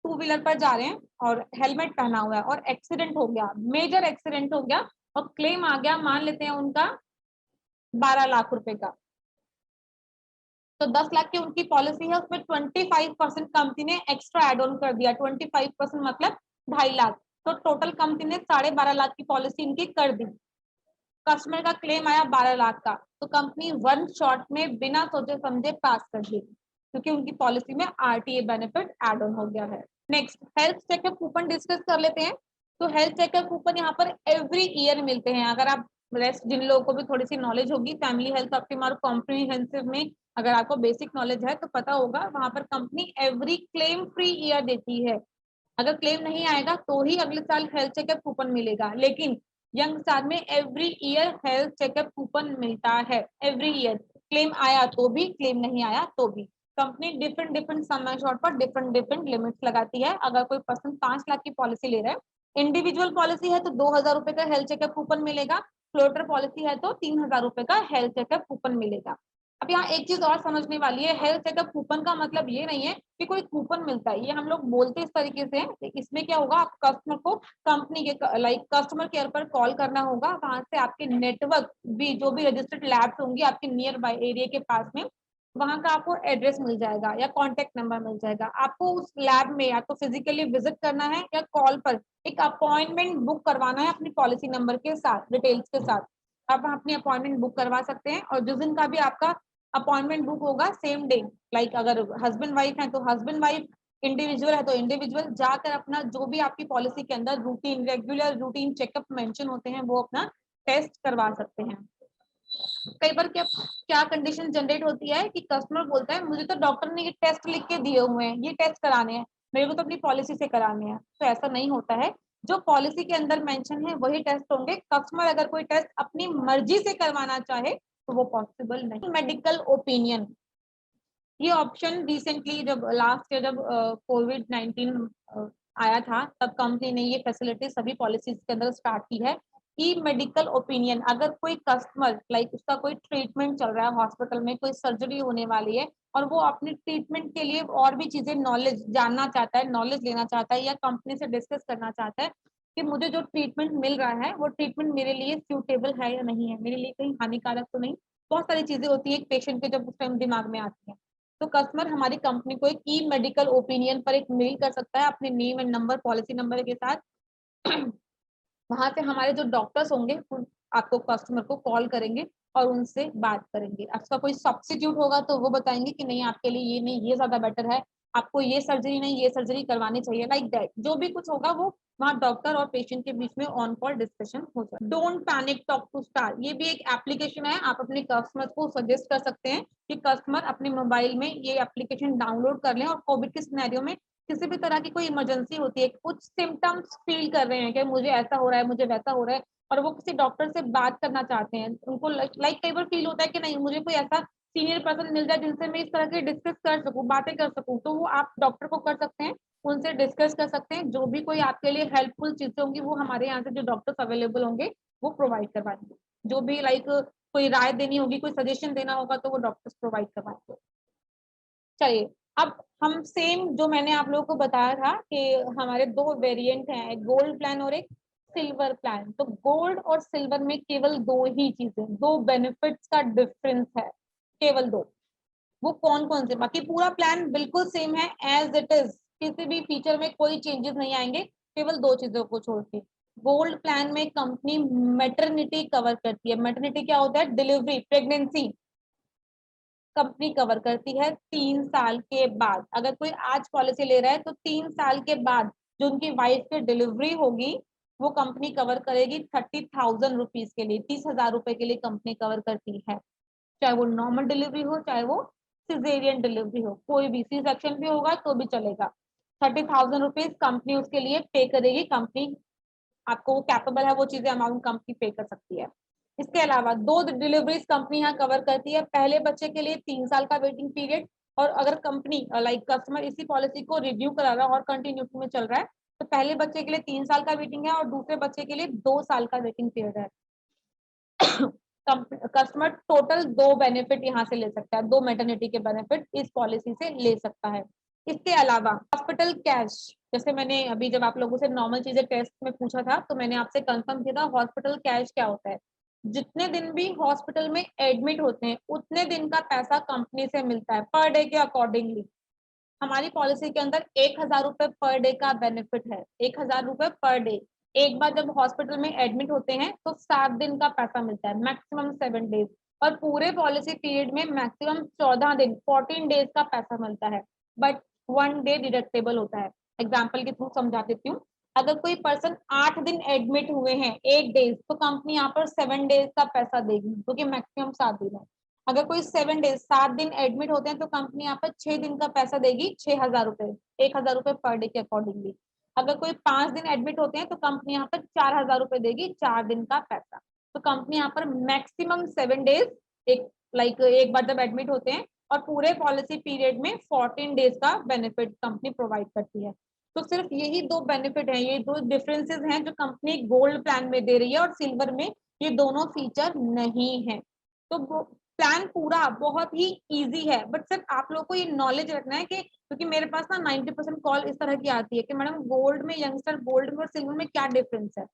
टू व्हीलर पर जा रहे हैं और हेलमेट पहना हुआ है और एक्सीडेंट हो गया, मेजर एक्सीडेंट हो गया और क्लेम आ गया, मान लेते हैं उनका 12 लाख रुपए का, तो 10 लाख की उनकी पॉलिसी है, उसमें 25% कंपनी ने एक्स्ट्रा एड ऑन कर दिया, 25% मतलब 2.5 लाख, तो टोटल कंपनी ने 12.5 लाख की पॉलिसी इनकी कर दी। कस्टमर का क्लेम आया 12 लाख का, तो कंपनी वन शॉट में बिना सोचे समझे पास कर देगी, क्योंकि उनकी पॉलिसी में RTA बेनिफिट एड ऑन हो गया है। Next health checkup coupon discuss कर लेते हैं। तो हेल्थ चेकअप कूपन यहाँ पर एवरी ईयर मिलते हैं। अगर आप रेस्ट जिन लोगों को भी थोड़ी सी नॉलेज होगी फैमिली हेल्थ ऑप्टिमा और कॉम्प्रिहेंसिव में, अगर आपको बेसिक नॉलेज है तो पता होगा, वहां पर company every claim free year देती है। अगर क्लेम नहीं आएगा तो ही अगले साल हेल्थ चेकअप कूपन मिलेगा, लेकिन यंग स्टार में every year health checkup coupon मिलता है, एवरी ईयर, क्लेम आया तो भी, क्लेम नहीं आया तो भी। कंपनी डिफरेंट सम एश्योर्ड पर डिफरेंट लिमिट्स लगाती है। अगर कोई पर्सन 5 लाख की पॉलिसी ले रहा है, इंडिविजुअल पॉलिसी है तो 2,000 रुपए का हेल्थ चेकअप कूपन मिलेगा, फ्लोटर पॉलिसी है तो 3,000 रुपए का हेल्थ चेकअप कूपन मिलेगा। अब यहाँ एक चीज और समझने वाली है, हेल्थ चेकअप कूपन का मतलब ये नहीं है कि कोई कूपन मिलता है, ये हम लोग बोलते इस तरीके से हैं। इसमें क्या होगा, आप कस्टमर को कंपनी के लाइक कस्टमर केयर पर कॉल करना होगा, वहां से आपके नेटवर्क भी जो भी रजिस्टर्ड लैब्स होंगी आपके नियर बाय एरिया के पास में, वहां का आपको एड्रेस मिल जाएगा या कॉन्टेक्ट नंबर मिल जाएगा। आपको उस लैब में या तो फिजिकली विजिट करना है या कॉल पर एक अपॉइंटमेंट बुक करवाना है अपनी पॉलिसी नंबर के साथ, डिटेल्स के साथ। आप अपनी अपॉइंटमेंट बुक करवा सकते हैं, और जिस दिन का भी आपका अपॉइंटमेंट बुक होगा सेम डे, लाइक अगर हस्बैंड वाइफ है तो हस्बैंड वाइफ, इंडिविजुअल है तो इंडिविजुअल, जाकर अपना जो भी आपकी पॉलिसी के अंदर routine regular routine checkup mention होते हैं वो अपना टेस्ट करवा सकते हैं। कई बार क्या कंडीशन जनरेट होती है कि कस्टमर बोलता है मुझे तो डॉक्टर ने ये टेस्ट लिख के दिए हुए हैं, ये टेस्ट कराने हैं, मेरे को तो अपनी पॉलिसी से कराने हैं। तो ऐसा नहीं होता है, जो पॉलिसी के अंदर मेंशन है वही टेस्ट होंगे। कस्टमर अगर कोई टेस्ट अपनी मर्जी से करवाना चाहे तो वो पॉसिबल नहीं। मेडिकल ओपिनियन, ये ऑप्शन रिसेंटली जब लास्ट ईयर जब कोविड-19 आया था तब कंपनी ने ये फैसिलिटी सभी पॉलिसीज के अंदर स्टार्ट की है कि मेडिकल ओपिनियन, अगर कोई कस्टमर लाइक उसका कोई ट्रीटमेंट चल रहा है हॉस्पिटल में, कोई सर्जरी होने वाली है और वो अपने ट्रीटमेंट के लिए और भी चीजें नॉलेज जानना चाहता है, नॉलेज लेना चाहता है या कंपनी से डिस्कस करना चाहता है कि मुझे जो ट्रीटमेंट मिल रहा है वो ट्रीटमेंट मेरे लिए सूटेबल है या नहीं है, मेरे लिए कहीं हानिकारक तो नहीं, बहुत सारी चीजें होती है एक पेशेंट के जब उस टाइम दिमाग में आती है। तो कस्टमर हमारी कंपनी को एक ई मेडिकल ओपिनियन पर एक मेल कर सकता है अपने name and number policy number के साथ। वहां से हमारे जो डॉक्टर्स होंगे आपको कस्टमर को कॉल करेंगे और उनसे बात करेंगे। आपका कोई सब्स्टिट्यूट होगा तो वो बताएंगे कि नहीं आपके लिए ये नहीं, ये ज्यादा बेटर है, आपको ये सर्जरी नहीं ये सर्जरी करवानी चाहिए, लाइक दैट। जो भी कुछ होगा वो वहाँ डॉक्टर और पेशेंट के बीच में ऑन कॉल डिस्कशन हो जाए। Don't panic talk to Star, ये भी एक एप्लीकेशन है, आप अपने कस्टमर को सजेस्ट कर सकते हैं कि कस्टमर अपने मोबाइल में ये एप्लीकेशन डाउनलोड कर लें और कोविड के सिनेरियो में किसी भी तरह की कोई इमरजेंसी होती है, कुछ सिम्टम्स फील कर रहे हैं कि मुझे ऐसा हो रहा है मुझे वैसा हो रहा है और वो किसी डॉक्टर से बात करना चाहते हैं, उनको लाइक कई बार फील होता है कि नहीं मुझे कोई ऐसा सीनियर पर्सन मिल जाए जिनसे मैं इस तरह के डिस्कस कर सकूं, बातें कर सकूं, तो वो आप डॉक्टर को कर सकते हैं, उनसे डिस्कस कर सकते हैं। जो भी कोई आपके लिए हेल्पफुल चीजें होंगी वो हमारे यहाँ से जो डॉक्टर्स अवेलेबल होंगे वो प्रोवाइड करवा देंगे। जो भी लाइक कोई राय देनी होगी, कोई सजेशन देना होगा तो वो डॉक्टर्स प्रोवाइड करवाएंगे। चलिए अब हम सेम जो मैंने आप लोगों को बताया था कि हमारे दो वेरिएंट हैं, एक गोल्ड प्लान और एक सिल्वर प्लान। तो गोल्ड और सिल्वर में केवल दो ही चीजें, दो बेनिफिट्स का डिफरेंस है, केवल दो। वो कौन कौन से? बाकी पूरा प्लान बिल्कुल सेम है एज इट इज, किसी भी फीचर में कोई चेंजेस नहीं आएंगे, केवल दो चीजों को छोड़ के। गोल्ड प्लान में कंपनी मैटरनिटी कवर करती है। मैटरनिटी क्या होता है? डिलीवरी, प्रेगनेंसी कंपनी कवर करती है 3 साल के बाद। अगर कोई आज पॉलिसी ले रहा है तो 3 साल के बाद जो उनकी वाइफ की डिलीवरी होगी वो कंपनी कवर करेगी 30,000 रुपीज के लिए, 30,000 रुपए के लिए कंपनी कवर करती है। चाहे वो नॉर्मल डिलीवरी हो, चाहे वो सिजेरियन डिलीवरी हो, कोई भी सी सेक्शन भी होगा तो भी चलेगा। 30,000 रुपीज कंपनी उसके लिए पे करेगी। कंपनी आपको कैपेबल है, वो चीजें अमाउंट कंपनी पे कर सकती है। इसके अलावा दो डिलीवरीज कंपनी यहाँ कवर करती है। पहले बच्चे के लिए 3 साल का वेटिंग पीरियड, और अगर कंपनी लाइक कस्टमर इसी पॉलिसी को रिव्यू करा रहा है और कंटिन्यूटी में चल रहा है तो पहले बच्चे के लिए 3 साल का वेटिंग है और दूसरे बच्चे के लिए 2 साल का वेटिंग पीरियड है। कस्टमर टोटल 2 बेनिफिट यहाँ से ले सकता है, 2 मैटरनिटी के बेनिफिट इस पॉलिसी से ले सकता है। इसके अलावा हॉस्पिटल कैश, जैसे मैंने अभी जब आप लोगों से नॉर्मल चीजें टेस्ट में पूछा था तो मैंने आपसे कंफर्म किया था हॉस्पिटल कैश क्या होता है। जितने दिन भी हॉस्पिटल में एडमिट होते हैं उतने दिन का पैसा कंपनी से मिलता है पर डे के अकॉर्डिंगली। हमारी पॉलिसी के अंदर 1,000 रुपए पर डे का बेनिफिट है, 1,000 रुपए पर डे। एक बार जब हॉस्पिटल में एडमिट होते हैं तो 7 दिन का पैसा मिलता है, मैक्सिमम 7 डेज, और पूरे पॉलिसी पीरियड में मैक्सिमम 14 दिन 14 डेज का पैसा मिलता है, बट 1 डे डिडक्टेबल होता है। एग्जाम्पल के थ्रू समझा देती हूँ। अगर कोई पर्सन 8 दिन एडमिट हुए हैं 8 डेज तो कंपनी यहाँ पर 7 डेज का पैसा देगी क्योंकि मैक्सिमम 7 दिन है। अगर कोई 7 दिन एडमिट होते हैं तो कंपनी यहाँ पर 6 दिन का पैसा देगी, 6,000 रुपए, 1,000 रुपए पर डे के अकॉर्डिंगली। अगर कोई 5 दिन एडमिट होते हैं तो कंपनी यहाँ पर 4,000 रुपए देगी, 4 दिन का पैसा। तो कंपनी यहाँ पर मैक्सिमम 7 डेज एक बार जब एडमिट होते हैं और पूरे पॉलिसी पीरियड में 14 डेज का बेनिफिट कंपनी प्रोवाइड करती है। तो सिर्फ यही 2 बेनिफिट हैं, ये 2 डिफरेंसेस हैं जो कंपनी गोल्ड प्लान में दे रही है, और सिल्वर में ये दोनों फीचर नहीं है। तो प्लान पूरा बहुत ही इजी है, बट सिर्फ आप लोग को ये नॉलेज रखना है कि क्योंकि मेरे पास ना 90% कॉल इस तरह की आती है कि मैडम गोल्ड में, यंगस्टर गोल्ड में और सिल्वर में क्या डिफरेंस है।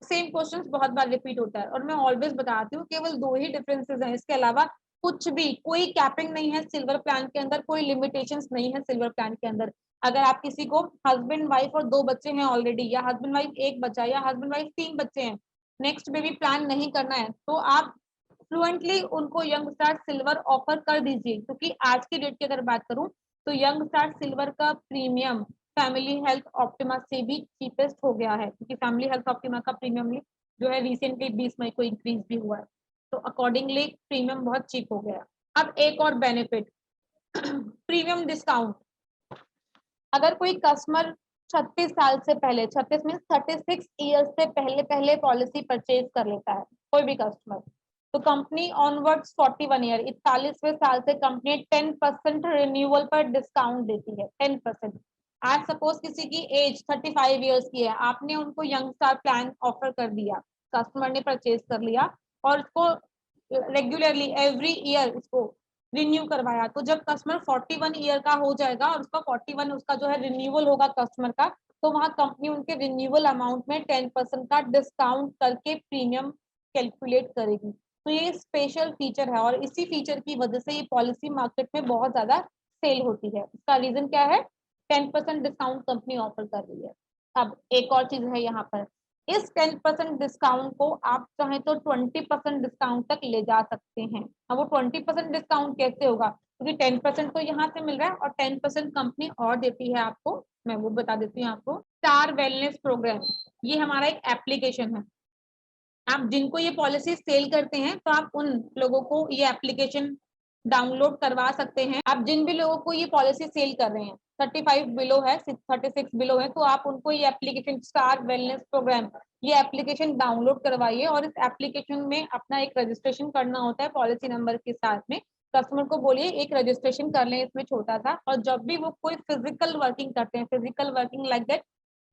सेम क्वेश्चंस बहुत बार रिपीट होता है और मैं ऑलवेज बताती हूँ केवल 2 ही डिफरेंसेस हैं, इसके अलावा कुछ भी, कोई कैपिंग नहीं है सिल्वर प्लान के अंदर, कोई लिमिटेशंस नहीं है सिल्वर प्लान के अंदर। अगर आप किसी को हस्बैंड वाइफ और 2 बच्चे हैं ऑलरेडी, या हस्बैंड वाइफ 1 बच्चा, या हस्बैंड वाइफ 3 बच्चे हैं, नेक्स्ट बेबी प्लान नहीं करना है तो आप फ्लुएंटली उनको यंग स्टार सिल्वर ऑफर कर दीजिए। क्योंकि आज की डेट की अगर बात करूं तो यंग स्टार सिल्वर का प्रीमियम फैमिली हेल्थ ऑप्टिमा से भी चीपेस्ट हो गया है, क्योंकि फैमिली हेल्थ ऑप्टिमा का प्रीमियम जो है रिसेंटली 20 मई को इंक्रीज भी हुआ है, तो अकॉर्डिंगली प्रीमियम बहुत चीप हो गया। अब एक और बेनिफिट, प्रीमियम डिस्काउंट। अगर कोई कस्टमर 36 साल से पहले, 36 मीन 36 ईयर्स से पहले पॉलिसी परचेज कर लेता है कोई भी कस्टमर, तो कंपनी ऑनवर्ड्स 41 ईयर 41वें साल से कंपनी 10% रिन्यूअल पर डिस्काउंट देती है, 10%। आज सपोज किसी की एज 35 ईयर्स की है, आपने उनको यंग स्टार प्लान ऑफर कर दिया, कस्टमर ने परचेज कर लिया और उसको रेगुलरली एवरी ईयर उसको रिन्यू करवाया, तो जब कस्टमर 41 ईयर का हो जाएगा और उसका 41 उसका जो है रिन्यूअल होगा कस्टमर का, तो वहाँ कंपनी उनके रिन्यूअल अमाउंट में 10% का डिस्काउंट करके प्रीमियम कैलकुलेट करेगी। तो ये स्पेशल फीचर है और इसी फीचर की वजह से ये पॉलिसी मार्केट में बहुत ज्यादा सेल होती है। इसका रीजन क्या है? 10% डिस्काउंट कंपनी ऑफर कर रही है। अब एक और चीज है यहाँ पर, इस 10% डिस्काउंट को आप चाहें तो 20% डिस्काउंट तक ले जा सकते हैं। अब वो 20% डिस्काउंट कैसे होगा? क्योंकि 10% तो यहाँ से मिल रहा है और 10% कंपनी और देती है आपको, मैं वो बता देती हूँ आपको। स्टार वेलनेस प्रोग्राम, ये हमारा एक एप्लीकेशन है। आप जिनको ये पॉलिसी सेल करते हैं तो आप उन लोगों को ये एप्लीकेशन डाउनलोड करवा सकते हैं। आप जिन भी लोगों को ये पॉलिसी सेल कर रहे हैं 35 बिलो है, 36 बिलो है, तो आप उनको ये एप्लीकेशन स्टार वेलनेस प्रोग्राम ये एप्लीकेशन डाउनलोड करवाइए और इस एप्लीकेशन में अपना एक रजिस्ट्रेशन करना होता है पॉलिसी नंबर के साथ में। कस्टमर को बोलिए एक रजिस्ट्रेशन कर लें इसमें छोटा सा, और जब भी वो कोई फिजिकल वर्किंग करते हैं, physical working like that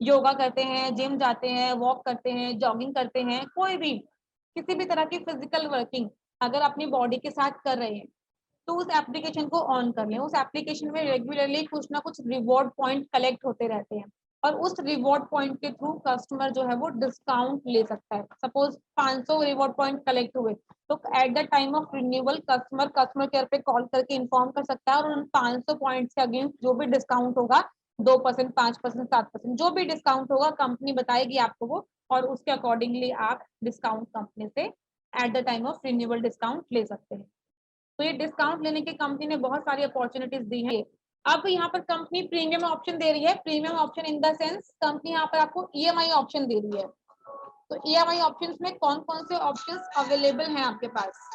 yoga करते हैं, जिम जाते हैं, वॉक करते हैं, जॉगिंग करते हैं, कोई भी किसी भी तरह की फिजिकल वर्किंग अगर अपनी बॉडी के साथ कर रहे हैं तो उस एप्लीकेशन को ऑन कर लें। उस एप्लीकेशन में रेगुलरली कुछ ना कुछ रिवॉर्ड पॉइंट कलेक्ट होते रहते हैं और उस रिवॉर्ड पॉइंट के थ्रू कस्टमर जो है वो डिस्काउंट ले सकता है। सपोज 500 रिवॉर्ड पॉइंट कलेक्ट हुए तो at the time of renewal customer care पे कॉल करके इन्फॉर्म कर सकता है और उन 500 पॉइंट्स के अगेंस्ट जो भी डिस्काउंट होगा 2%, 5%, 7% जो भी डिस्काउंट होगा कंपनी बताएगी आपको वो, और उसके अकॉर्डिंगली आप डिस्काउंट कंपनी से at the time of renewal discount ले सकते हैं। तो ये डिस्काउंट लेने की कंपनी ने बहुत सारी अपॉर्चुनिटीज दी है। अब यहाँ पर कंपनी प्रीमियम ऑप्शन दे रही है। Premium option in the sense company यहाँ पर आपको ईएमआई ऑप्शन दे रही है। तो ईएमआई ऑप्शंस में कौन कौन से ऑप्शंस अवेलेबल हैं आपके पास।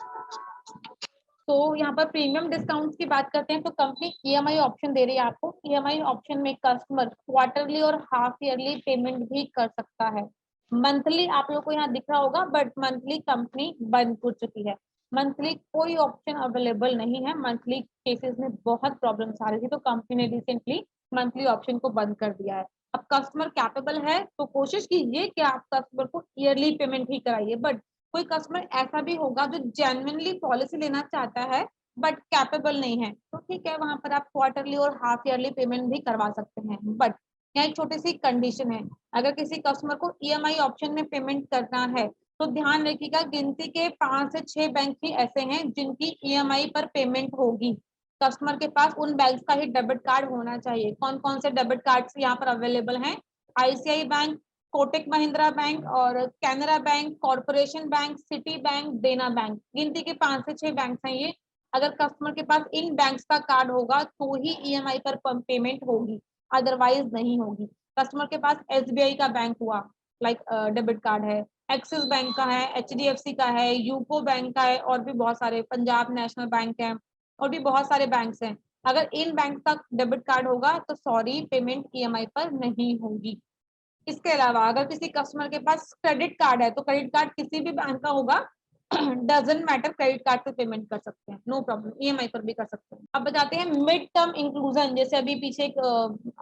तो यहाँ पर प्रीमियम डिस्काउंट की बात करते हैं तो कंपनी ईएमआई ऑप्शन दे रही है आपको। ईएमआई ऑप्शन में कस्टमर क्वार्टरली और हाफ ईयरली पेमेंट भी कर सकता है। मंथली आप लोग को यहाँ दिख रहा होगा बट मंथली कंपनी बंद कर चुकी है। मंथली कोई ऑप्शन अवेलेबल नहीं है। मंथली केसेस में बहुत प्रॉब्लम्स आ रही थी तो कंपनी ने रिसेंटली मंथली ऑप्शन को बंद कर दिया है। अब कस्टमर कैपेबल है तो कोशिश कीजिए कि आप कस्टमर को ईयरली पेमेंट ही कराइए। बट कोई कस्टमर ऐसा भी होगा जो जेन्युइनली पॉलिसी लेना चाहता है बट कैपेबल नहीं है तो ठीक है, वहां पर आप क्वार्टरली और हाफ ईयरली पेमेंट भी करवा सकते हैं। बट यहाँ एक छोटी सी कंडीशन है, अगर किसी कस्टमर को ईएमआई ऑप्शन में पेमेंट करना है तो ध्यान रखिएगा गिनती के 5 से 6 बैंक ही ऐसे हैं जिनकी ईएमआई पर पेमेंट होगी। कस्टमर के पास उन बैंक का ही डेबिट कार्ड होना चाहिए। कौन कौन से डेबिट कार्ड यहाँ पर अवेलेबल हैं? ICI bank, Kotak Mahindra bank और Canara bank, corporation bank, city bank, Dena bank. गिनती के 5 से 6 बैंक हैं ये। अगर कस्टमर के पास इन बैंक्स का कार्ड होगा तो ही ईएमआई पर पेमेंट होगी, अदरवाइज नहीं होगी। कस्टमर के पास एसबीआई का बैंक हुआ लाइक डेबिट कार्ड है, एक्सिस बैंक का है, एचडीएफसी का है, यूको बैंक का है और भी बहुत सारे, पंजाब नेशनल बैंक है और भी बहुत सारे बैंक्स हैं। अगर इन बैंक का डेबिट कार्ड होगा तो सॉरी पेमेंट ईएमआई पर नहीं होगी। इसके अलावा अगर किसी कस्टमर के पास क्रेडिट कार्ड है तो क्रेडिट कार्ड किसी भी बैंक का होगा डजंट मैटर, क्रेडिट कार्ड से पेमेंट कर सकते हैं, नो प्रॉब्लम, ईएमआई पर भी कर सकते हैं। अब बताते हैं मिड टर्म इंक्लूजन। जैसे अभी पीछे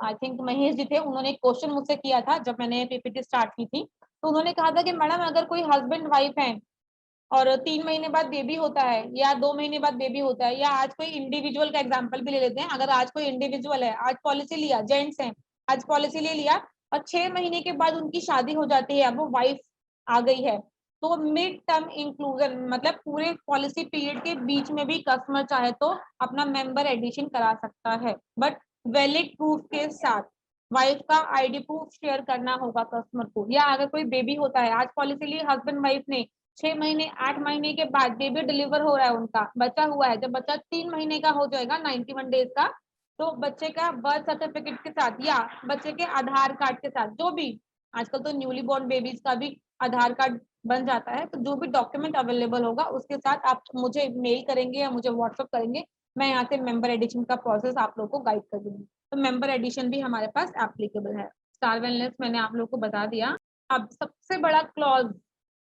आई थिंक महेश जी थे, उन्होंने एक क्वेश्चन मुझसे किया था जब मैंने पीपीटी स्टार्ट की थी। तो उन्होंने कहा था कि मैडम अगर कोई हस्बैंड वाइफ है और 3 महीने बाद बेबी होता है या 2 महीने बाद बेबी होता है, या आज कोई इंडिविजुअल का एग्जाम्पल भी ले लेते हैं, अगर आज कोई इंडिविजुअल है, आज पॉलिसी लिया, जेंट्स है, आज पॉलिसी ले लिया और 6 महीने के बाद उनकी शादी हो जाती है, अब वो वाइफ आ गई है, तो मिड टर्म इंक्लूजन मतलब पूरे पॉलिसी पीरियड के बीच में भी कस्टमर चाहे तो अपना मेंबर एडिशन करा सकता है, बट वैलिड प्रूफ के साथ। वाइफ का आईडी प्रूफ शेयर करना होगा कस्टमर को। या अगर कोई बेबी होता है, आज पॉलिसी ली हस्बैंड वाइफ ने, 6 महीने 8 महीने के बाद बेबी डिलीवर हो रहा है, उनका बच्चा हुआ है, जब बच्चा 3 महीने का हो जाएगा 91 डेज का, तो बच्चे का बर्थ सर्टिफिकेट के साथ या बच्चे के आधार कार्ड के साथ, जो भी आजकल तो न्यूली बोर्न बेबीज का भी आधार कार्ड बन जाता है, तो जो भी डॉक्यूमेंट अवेलेबल होगा उसके साथ आप मुझे मेल करेंगे या मुझे व्हाट्सअप करेंगे, मैं यहाँ से मेंबर एडिशन का प्रोसेस आप लोग को गाइड कर दूंगी। तो मेंबर एडिशन भी हमारे पास एप्लीकेबल है। स्टार वेलनेस मैंने आप लोग को बता दिया। अब सबसे बड़ा क्लॉज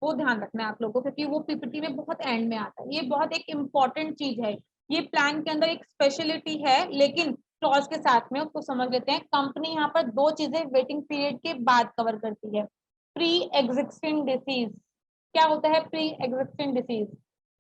वो ध्यान रखना है आप लोगों को, क्योंकि वो पीपीटी में बहुत एंड में आता है। ये बहुत एक इम्पॉर्टेंट चीज है, ये प्लान के अंदर एक स्पेशलिटी है, लेकिन क्लॉज के साथ में उसको समझ लेते हैं। कंपनी यहाँ पर 2 चीजें वेटिंग पीरियड के बाद कवर करती है। Pre existing disease. क्या होता है प्री एग्जिस्टिंग डिसीज?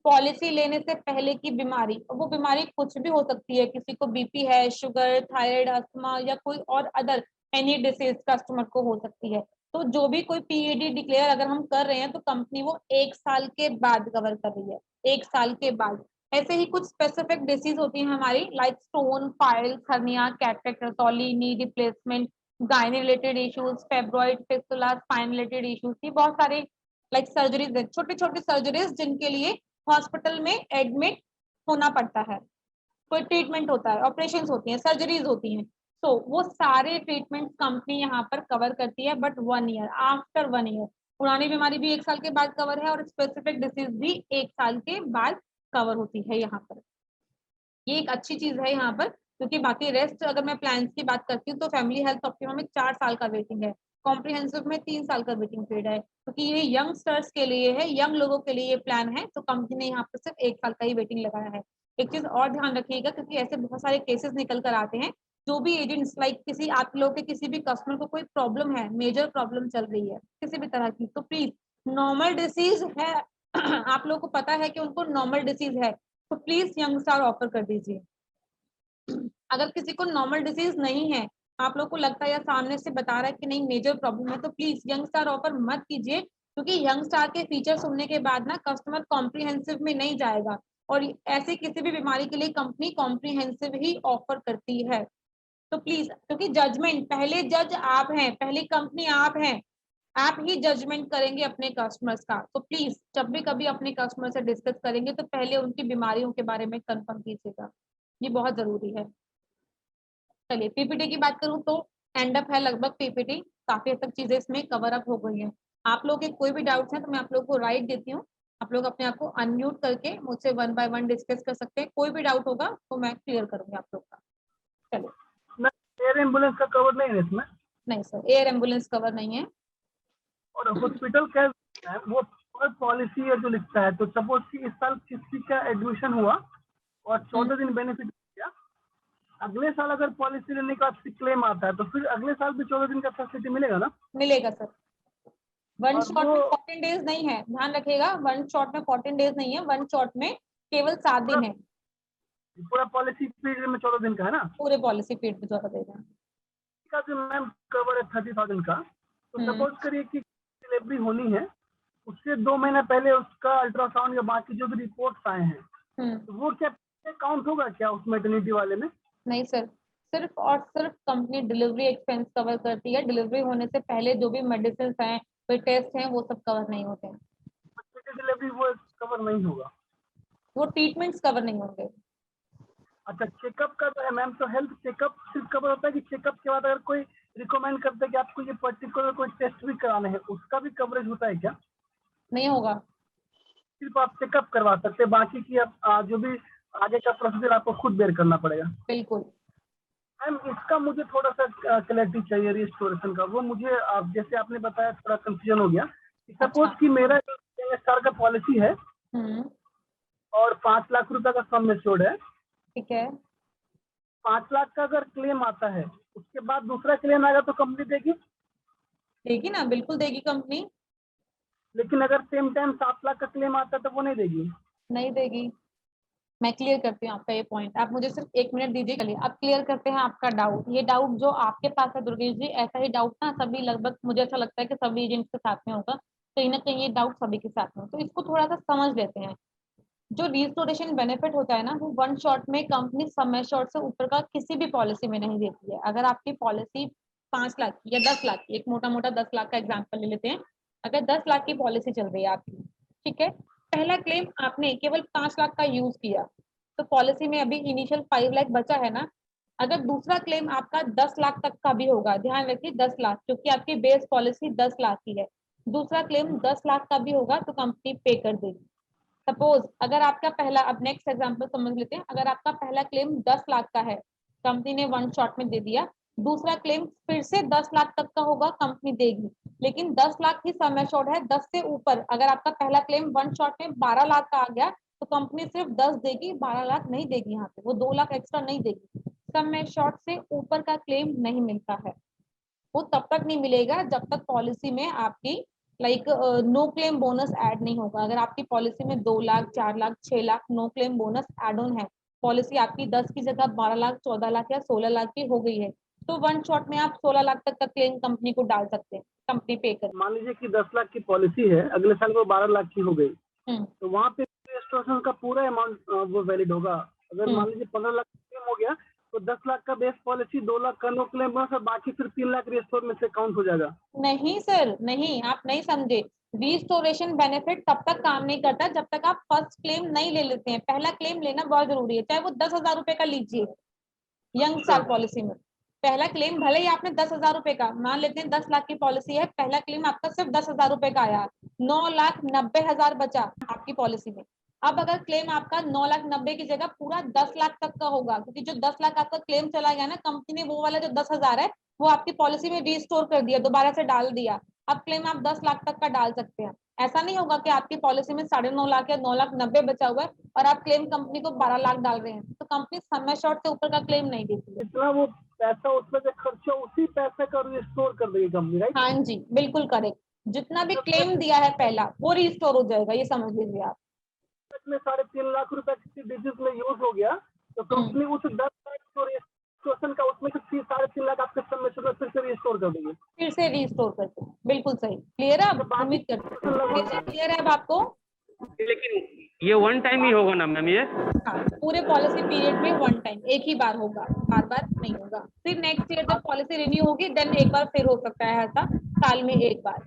पॉलिसी लेने से पहले की बीमारी, वो बीमारी कुछ भी हो सकती है, किसी को बीपी है, शुगर, थायराइड, अस्थमा या कोई और अदर एनी डिसीज कस्टमर को हो सकती है। तो जो भी कोई पीएडी डिक्लेयर अगर हम कर रहे हैं तो कंपनी वो 1 साल के बाद कवर कर रही है, 1 साल के बाद। ऐसे ही कुछ स्पेसिफिक डिसीज होती है हमारी, like stone, piles, hernia, cataract, रसौली, knee replacement, gynae related issues, fibroid, fistula, spine related issues, ये बहुत सारे लाइक सर्जरीज है, छोटे छोटे सर्जरीज जिनके लिए हॉस्पिटल में एडमिट होना पड़ता है, कोई ट्रीटमेंट होता है, ऑपरेशंस होती हैं, सर्जरीज होती हैं, तो वो सारे ट्रीटमेंट कंपनी यहाँ पर कवर करती है, बट 1 ईयर, आफ्टर 1 ईयर। पुरानी बीमारी भी 1 साल के बाद कवर है और स्पेसिफिक डिसीज भी 1 साल के बाद कवर होती है यहाँ पर। ये एक अच्छी चीज है यहाँ पर, क्योंकि बाकी रेस्ट अगर मैं प्लान्स की बात करती हूँ तो फैमिली हेल्थ ऑप्टिमा में 4 साल का वेटिंग है, कॉम्प्रिहेंसिव में 3 साल का वेटिंग पीरियड है, क्योंकि ये यंगस्टर्स के लिए है, यंग लोगों के लिए ये प्लान है, तो कंपनी ने यहाँ पर सिर्फ 1 साल का ही वेटिंग लगाया है। एक चीज और ध्यान रखिएगा, क्योंकि ऐसे बहुत सारे केसेस निकल कर आते हैं, जो भी एजेंट्स लाइक किसी आप लोग के किसी भी कस्टमर को कोई प्रॉब्लम है, मेजर प्रॉब्लम चल रही है किसी भी तरह की, तो प्लीज नॉर्मल डिसीज है आप लोगों को पता है कि उनको नॉर्मल डिसीज है, तो प्लीज यंग स्टार ऑफर कर दीजिए। अगर किसी को नॉर्मल डिसीज नहीं है, आप लोग को लगता है या सामने से बता रहा है कि नहीं मेजर प्रॉब्लम है, तो प्लीज यंग स्टार ऑफर मत कीजिए, क्योंकि यंग स्टार के फीचर सुनने के बाद ना कस्टमर कॉम्प्रिहेंसिव में नहीं जाएगा, और ऐसे किसी भी बीमारी के लिए कंपनी कॉम्प्रिहेंसिव ही ऑफर करती है। तो प्लीज, क्योंकि जजमेंट पहले जज आप हैं, पहली कंपनी आप हैं, आप ही जजमेंट करेंगे अपने कस्टमर्स का। तो प्लीज जब भी कभी अपने कस्टमर से डिस्कस करेंगे तो पहले उनकी बीमारियों के बारे में कंफर्म कीजिएगा, ये बहुत जरूरी है। चलिए पीपीटी की बात करूं तो एंड अप है लगभग पीपीटी, काफी हद तक चीजें इसमें कवर अप हो गई हैं। आप लोग के कोई भी डाउट्स हैं तो मैं आप लोग को राइट देती हूँ, आप लोग अपने आप को अनम्यूट करके मुझसे 1 बाय 1 डिस्कस कर सकते हैं, कोई भी डाउट होगा तो मैं क्लियर करूंगी आप लोग का। चलिए, एयर एम्बुलेंस का कवर नहीं है इसमें? नहीं सर, एयर एम्बुलेंस कवर नहीं है। और हॉस्पिटल का है वो पॉलिसी है जो लिखता है, तो सपोज कि इस साल किसी का एडमिशन हुआ और 14 दिन बेनिफिट किया, अगले साल अगर पॉलिसी लेने के बाद क्लेम आता है तो फिर अगले साल भी 14 दिन का फैसिलिटी मिलेगा ना? मिलेगा सर, वन और शॉट में 14 डेज नहीं है, ध्यान रखिएगा, वन शॉट में 14 डेज नहीं है, वन शॉट में केवल 7 दिन है। पूरा पॉलिसी पीरियड में 14 दिन का है ना? पूरे पॉलिसी पीरियड में 14 देगा। का जो मैम कवर है 30,000 का, तो सपोज करिए कि डिलीवरी होनी है, उससे 2 महीने पहले उसका अल्ट्रासाउंड या बाकी जो भी रिपोर्ट्स आए हैं, तो वो क्या काउंट होगा क्या उस मैटरनिटी वाले में? नहीं सर, सिर्फ और सिर्फ कंपनी डिलीवरी एक्सपेंस कवर करती है, डिलीवरी होने से पहले जो भी मेडिसिन हैं, कोई टेस्ट हैं, वो सब कवर नहीं होते हैं। डिलीवरी वो कवर नहीं होगा, वो ट्रीटमेंट्स कवर नहीं होंगे। अच्छा, चेकअप का जो है मैम, तो हेल्थ चेकअप सिर्फ कवर होता है कि चेकअप के बाद अगर कोई रिकमेंड करता है कि आपको ये पर्टिकुलर कोई टेस्ट भी कराने हैं, उसका भी कवरेज होता है क्या? नहीं होगा, सिर्फ आप चेकअप करवा सकते हैं, बाकी की आप जो भी आगे का प्रोसीजर आपको खुद बेयर करना पड़ेगा। बिल्कुल मैम, इसका मुझे थोड़ा सा क्लैरिटी चाहिए रिस्टोरेशन का, वो मुझे आप जैसे आपने बताया थोड़ा कंफ्यूजन हो गया। सपोज कि मेरा स्टार का पॉलिसी है और 5 लाख रुपए का सम एश्योर्ड है, ठीक है। 5 लाख का अगर क्लेम आता है, उसके बाद दूसरा क्लेम आएगा तो कंपनी देगी? देगी ना, बिल्कुल देगी कंपनी। लेकिन अगर सेम टाइम 7 लाख का क्लेम आता है तो वो नहीं देगी? नहीं देगी। मैं क्लियर करती हूँ आपका ये पॉइंट, आप मुझे सिर्फ 1 मिनट दीजिए। चलिए अब क्लियर करते हैं आपका डाउट। ये डाउट जो आपके पास है दुर्गेश जी, ऐसा ही डाउट ना सभी, लगभग मुझे ऐसा लगता है कि सभी एजेंट्स के साथ में होगा, कहीं ना कहीं ये डाउट सभी के साथ में। तो इसको थोड़ा सा समझ लेते हैं। जो रिस्टोरेशन बेनिफिट होता है ना, वो वन शॉट में कंपनी सम एश्योर्ड से ऊपर का किसी भी पॉलिसी में नहीं देती है। अगर आपकी पॉलिसी 5 लाख या 10 लाख की, एक मोटा मोटा 10 लाख का एग्जांपल ले लेते हैं, अगर 10 लाख की पॉलिसी चल रही है आपकी, ठीक है, पहला क्लेम आपने केवल 5 लाख का यूज किया, तो पॉलिसी में अभी इनिशियल 5 लाख बचा है ना। अगर दूसरा क्लेम आपका 10 लाख तक का भी होगा, ध्यान रखिए 10 लाख, क्योंकि आपकी बेस पॉलिसी 10 लाख की है, दूसरा क्लेम 10 लाख का भी होगा तो कंपनी पे कर देगी। सपोज अगर आपका पहला, अब नेक्स्ट एग्जांपल समझ लेते हैं, अगर आपका पहला क्लेम 10 लाख का है, कंपनी ने वन शॉट में दे दिया, दूसरा क्लेम फिर से 10 लाख तक का होगा, कंपनी देगी, लेकिन 10 लाख ही सम एश्योर्ड है। 10 से ऊपर अगर आपका पहला क्लेम वन शॉट में 12 लाख का आ गया तो कंपनी सिर्फ 10 देगी, 12 लाख नहीं देगी, यहाँ पे वो 2 लाख एक्स्ट्रा नहीं देगी। सम एश्योर्ड से ऊपर का क्लेम नहीं मिलता है, वो तब तक नहीं मिलेगा जब तक पॉलिसी में आपकी नो क्लेम बोनस ऐड नहीं होगा। अगर आपकी पॉलिसी में 2 lakh, 4 lakh, 6 lakh no claim bonus add on है, पॉलिसी आपकी 10 की जगह 12 लाख, 14 लाख या 16 लाख की हो गई है, तो वन शॉट में आप 16 लाख तक का क्लेम कंपनी को डाल सकते हैं, कंपनी पे कर। मान लीजिए कि 10 लाख की पॉलिसी है, अगले साल वो 12 लाख की हो गई, तो वहाँ पे रिस्टोरेशन का पूरा अमाउंट वो वैलिड होगा। अगर मान लीजिए 15 लाख क्लेम हो गया तो 10 लाख का बेस पॉलिसी, 2 लाख का नो क्लेम बोनस और बाकी फिर 3 लाख रिस्टोर में से काउंट हो जाएगा। नहीं सर, नहीं, आप नहीं समझे। रिस्टोरेशन बेनिफिट तब तक काम नहीं करता जब तक आप फर्स्ट क्लेम नहीं ले लेते हैं। पहला क्लेम लेना बहुत जरूरी है, चाहे वो 10,000 रुपए का लीजिए। यंग स्टार पॉलिसी में पहला क्लेम भले ही आपने 10,000 रुपए का, मान लेते हैं 10 लाख की पॉलिसी है, पहला क्लेम आपका सिर्फ 10,000 रुपए का आया, 9,90,000 बचा आपकी पॉलिसी में। अब अगर क्लेम आपका 9,90,000 की जगह पूरा 10 लाख तक का होगा, क्योंकि जो 10 लाख आपका क्लेम चला गया ना, कंपनी ने वो वाला जो 10,000 है वो आपकी पॉलिसी में रिस्टोर कर दिया, दोबारा से डाल दिया। अब क्लेम आप 10 लाख तक का डाल सकते हैं। ऐसा नहीं होगा कि आपकी पॉलिसी में 9.5 लाख या 9,90,000 बचा हुआ है और आप क्लेम कंपनी को 12 लाख डाल रहे हैं, तो कंपनी सम एश्योर्ड से ऊपर का क्लेम नहीं देती है। इतना वो पैसा उसमें से खर्चा उसी पैसे का रिस्टोर कर देगी कंपनी, राइट? हाँ जी, बिल्कुल करेक्ट। जितना भी क्लेम दिया है पहला वो रिस्टोर हो जाएगा, ये समझ लीजिए आप। में 3.5 लाख रुपए किसी डिजिट में यूज हो गया तो कंपनी उस 10 लाख रजिस्ट्रेशन का उसमें से 3.5 लाख आपके सबमिशन में फिर से रिस्टोर कर देंगे। फिर से रिस्टोर करते हैं, बिल्कुल सही। क्लियर है? अब उम्मीद करते हैं क्लियर है अब आपको। लेकिन ये वन टाइम ही होगा ना मैम? ये हाँ, पूरे पॉलिसी पीरियड में वन टाइम, एक ही बार होगा, बार बार नहीं होगा। फिर नेक्स्ट ईयर जब पॉलिसी रिन्यू होगी देन एक बार फिर हो सकता है ऐसा, साल में एक बार।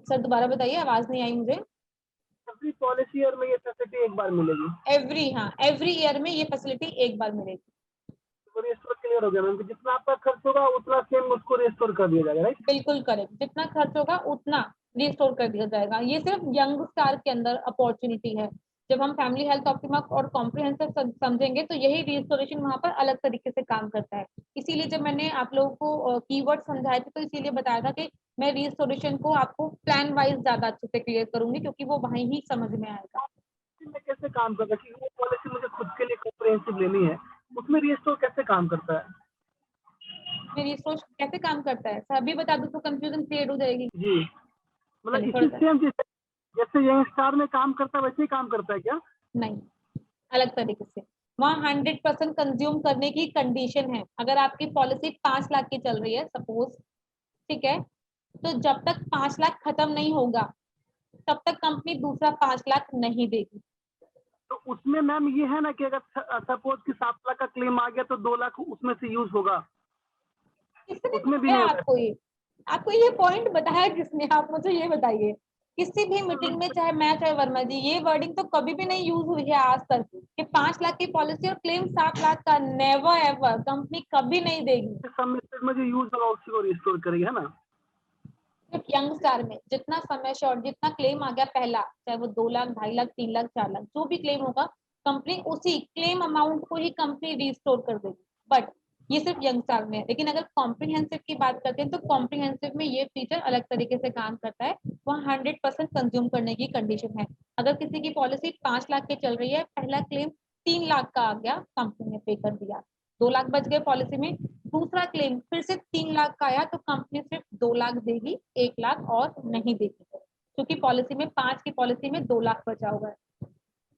सर दोबारा बताइए, आवाज नहीं आई मुझे। एवरी पॉलिसी ईयर में ये फैसिलिटी एक बार मिलेगी। एवरी ईयर में ये फैसिलिटी एक बार मिलेगी। रिस्टोर क्लियर हो गया मैम, जितना आपका खर्च होगा उतना सेम उसको रिस्टोर कर दिया जाएगा, राइट? बिल्कुल करेक्ट, जितना खर्च होगा उतना रिस्टोर कर दिया जाएगा। ये सिर्फ यंग स्टार के अंदर अपॉर्चुनिटी है। जब हम फैमिली हेल्थ ऑप्टिमा और कॉम्प्रिहेंसिव समझेंगे तो यही रिस्टोरेशन वहाँ पर अलग तरीके से काम करता है। इसीलिए जब मैंने आप लोगों को कीवर्ड समझाए थे तो इसीलिए बताया था कि मैं रिस्टोरेशन को आपको प्लान वाइज ज्यादा अच्छे से क्लियर करूंगी, क्योंकि वो वहीं ही समझ में आएगा। में कैसे काम करता है, क्योंकि वो पॉलिसी मुझे खुद के लिए कॉम्प्रिहेंसिव लेनी है, उसमें रिस्टोर कैसे काम करता है? रिस्टोर कैसे काम करता है सर अभी बता दूं तो कंफ्यूजन क्रिएट हो जाएगी जी। मतलब इसी सेम जैसे यंग स्टार में काम करता है वैसे ही काम करता है क्या? नहीं, अलग तरीके से। वहाँ 100% कंज्यूम करने की कंडीशन है। अगर आपकी पॉलिसी 5 लाख की चल रही है सपोज, ठीक है, तो जब तक 5 लाख खत्म नहीं होगा तब तक कंपनी दूसरा 5 लाख नहीं देगी। तो उसमें मैम ये है ना कि अगर सपोज कि 7 लाख का क्लेम आ गया तो 2 लाख उसमें से यूज होगा, उसमें भी नहीं होगा। आपको ये पॉइंट बताया किसने? आप मुझे ये बताइए। किसी भी मीटिंग में, चाहे मैं चाहे वर्मा जी, ये वर्डिंग तो कभी भी नहीं यूज हुई है आज तक कि 5 लाख की पॉलिसी और क्लेम 7 लाख का। नेवर एवर, कंपनी कभी नहीं देगी। सबमिटेड में जो यूज होगा उसी को रिस्टोर करेगी, है ना? सिर्फ यंग स्टार में जितना समय शॉर्ट, जितना क्लेम आ गया पहला, चाहे वो 2 लाख, 2.5 लाख, 3 लाख, 4 लाख, जो भी क्लेम होगा कंपनी उसी क्लेम अमाउंट को ही कंपनी रिस्टोर कर देगी। बट ये सिर्फ यंग स्टार में है। लेकिन अगर कॉम्प्रिहेंसिव की बात करते हैं तो कॉम्प्रिहेंसिव में ये फीचर अलग तरीके से काम करता है। वहाँ 100% कंज्यूम करने की कंडीशन है। अगर किसी की पॉलिसी 5 लाख की चल रही है, पहला क्लेम 3 लाख का आ गया, कंपनी ने पे कर दिया, 2 लाख बच गए पॉलिसी में। दूसरा क्लेम फिर से 3 लाख का आया तो कंपनी सिर्फ 2 लाख देगी, 1 लाख और नहीं देगी, क्योंकि पॉलिसी में 5 की पॉलिसी में 2 लाख बचा हुआ है।